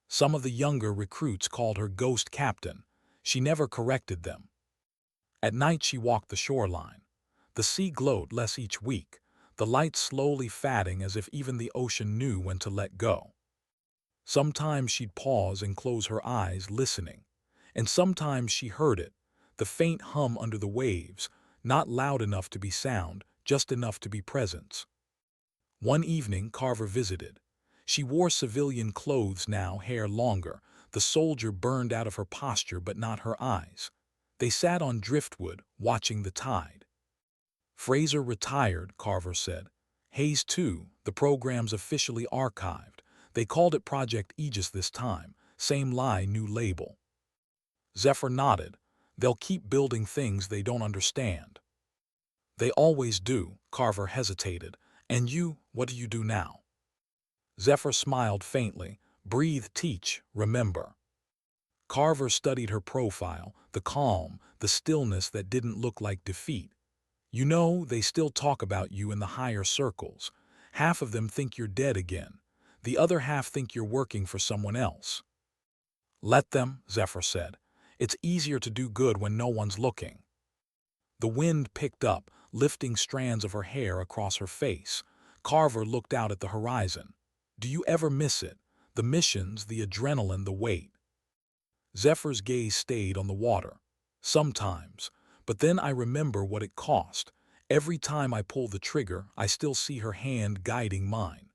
Some of the younger recruits called her Ghost Captain. She never corrected them. At night she walked the shoreline. The sea glowed less each week, the light slowly fading as if even the ocean knew when to let go. Sometimes she'd pause and close her eyes, listening. And sometimes she heard it, the faint hum under the waves, not loud enough to be sound, just enough to be presence. One evening Carver visited. She wore civilian clothes now, hair longer. The soldier burned out of her posture but not her eyes. They sat on driftwood, watching the tide. Fraser retired, Carver said. Hayes too, the program's officially archived. They called it Project Aegis this time. Same lie, new label. Zephr nodded. They'll keep building things they don't understand. They always do, Carver hesitated. And you, what do you do now? Zephr smiled faintly. Breathe, teach, remember. Carver studied her profile, the calm, the stillness that didn't look like defeat. You know, they still talk about you in the higher circles. Half of them think you're dead again. The other half think you're working for someone else. Let them, Zephr said. It's easier to do good when no one's looking. The wind picked up, lifting strands of her hair across her face. Carver looked out at the horizon. Do you ever miss it? The missions, the adrenaline, the weight. Zephyr's gaze stayed on the water. Sometimes. But then I remember what it cost. Every time I pull the trigger, I still see her hand guiding mine.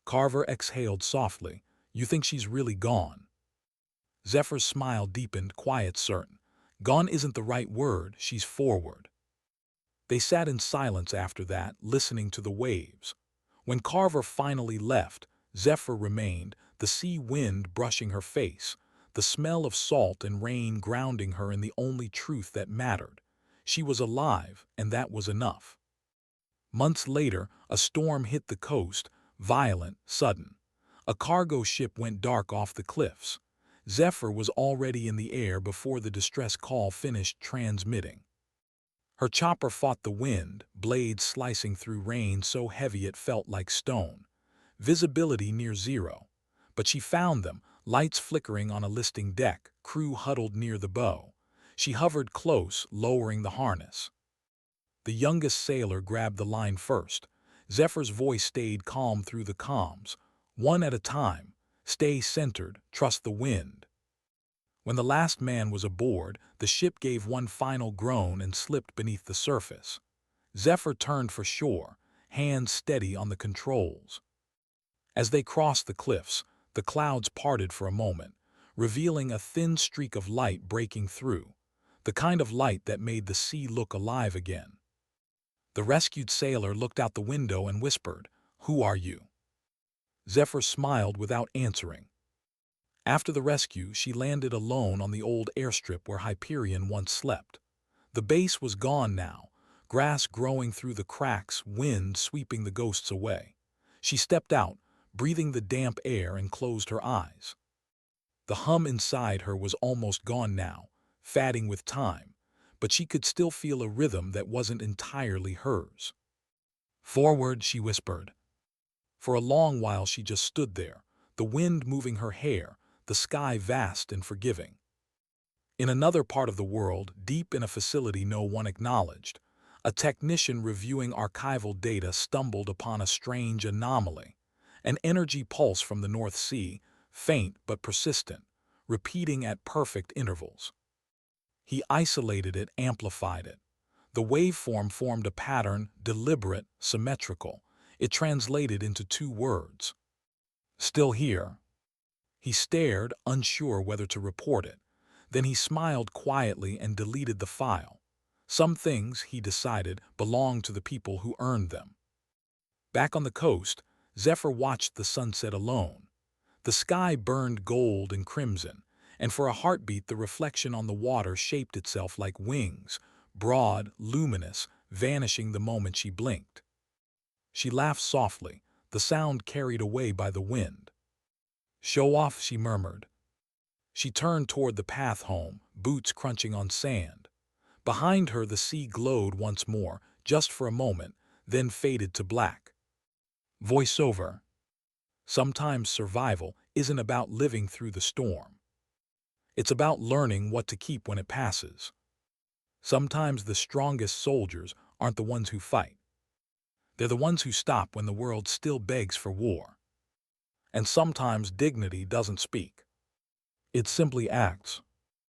Carver exhaled softly. You think she's really gone? Zephyr's smile deepened, quiet, certain. Gone isn't the right word, she's forward. They sat in silence after that, listening to the waves. When Carver finally left, Zephr remained, the sea wind brushing her face, the smell of salt and rain grounding her in the only truth that mattered. She was alive, and that was enough. Months later, a storm hit the coast, violent, sudden. A cargo ship went dark off the cliffs. Zephr was already in the air before the distress call finished transmitting. Her chopper fought the wind, blades slicing through rain so heavy it felt like stone. Visibility near zero. But she found them, lights flickering on a listing deck, crew huddled near the bow. She hovered close, lowering the harness. The youngest sailor grabbed the line first. Zephyr's voice stayed calm through the comms. One at a time. Stay centered, trust the wind. When the last man was aboard, the ship gave one final groan and slipped beneath the surface. Zephr turned for shore, hands steady on the controls. As they crossed the cliffs, the clouds parted for a moment, revealing a thin streak of light breaking through, the kind of light that made the sea look alive again. The rescued sailor looked out the window and whispered, "Who are you?" Zephr smiled without answering. After the rescue, she landed alone on the old airstrip where Hyperion once slept. The base was gone now, grass growing through the cracks, wind sweeping the ghosts away. She stepped out, breathing the damp air, and closed her eyes. The hum inside her was almost gone now, fading with time, but she could still feel a rhythm that wasn't entirely hers. "Forward," she whispered. For a long while she just stood there, the wind moving her hair, the sky vast and forgiving. In another part of the world, deep in a facility no one acknowledged, a technician reviewing archival data stumbled upon a strange anomaly, an energy pulse from the North Sea, faint but persistent, repeating at perfect intervals. He isolated it, amplified it. The waveform formed a pattern, deliberate, symmetrical. It translated into two words. Still here. He stared, unsure whether to report it. Then he smiled quietly and deleted the file. Some things, he decided, belonged to the people who earned them. Back on the coast, Zephr watched the sunset alone. The sky burned gold and crimson, and for a heartbeat the reflection on the water shaped itself like wings, broad, luminous, vanishing the moment she blinked. She laughed softly, the sound carried away by the wind. "Show off," she murmured. She turned toward the path home, boots crunching on sand. Behind her the sea glowed once more, just for a moment, then faded to black. Voiceover. Sometimes survival isn't about living through the storm. It's about learning what to keep when it passes. Sometimes the strongest soldiers aren't the ones who fight. They're the ones who stop when the world still begs for war. And sometimes dignity doesn't speak. It simply acts.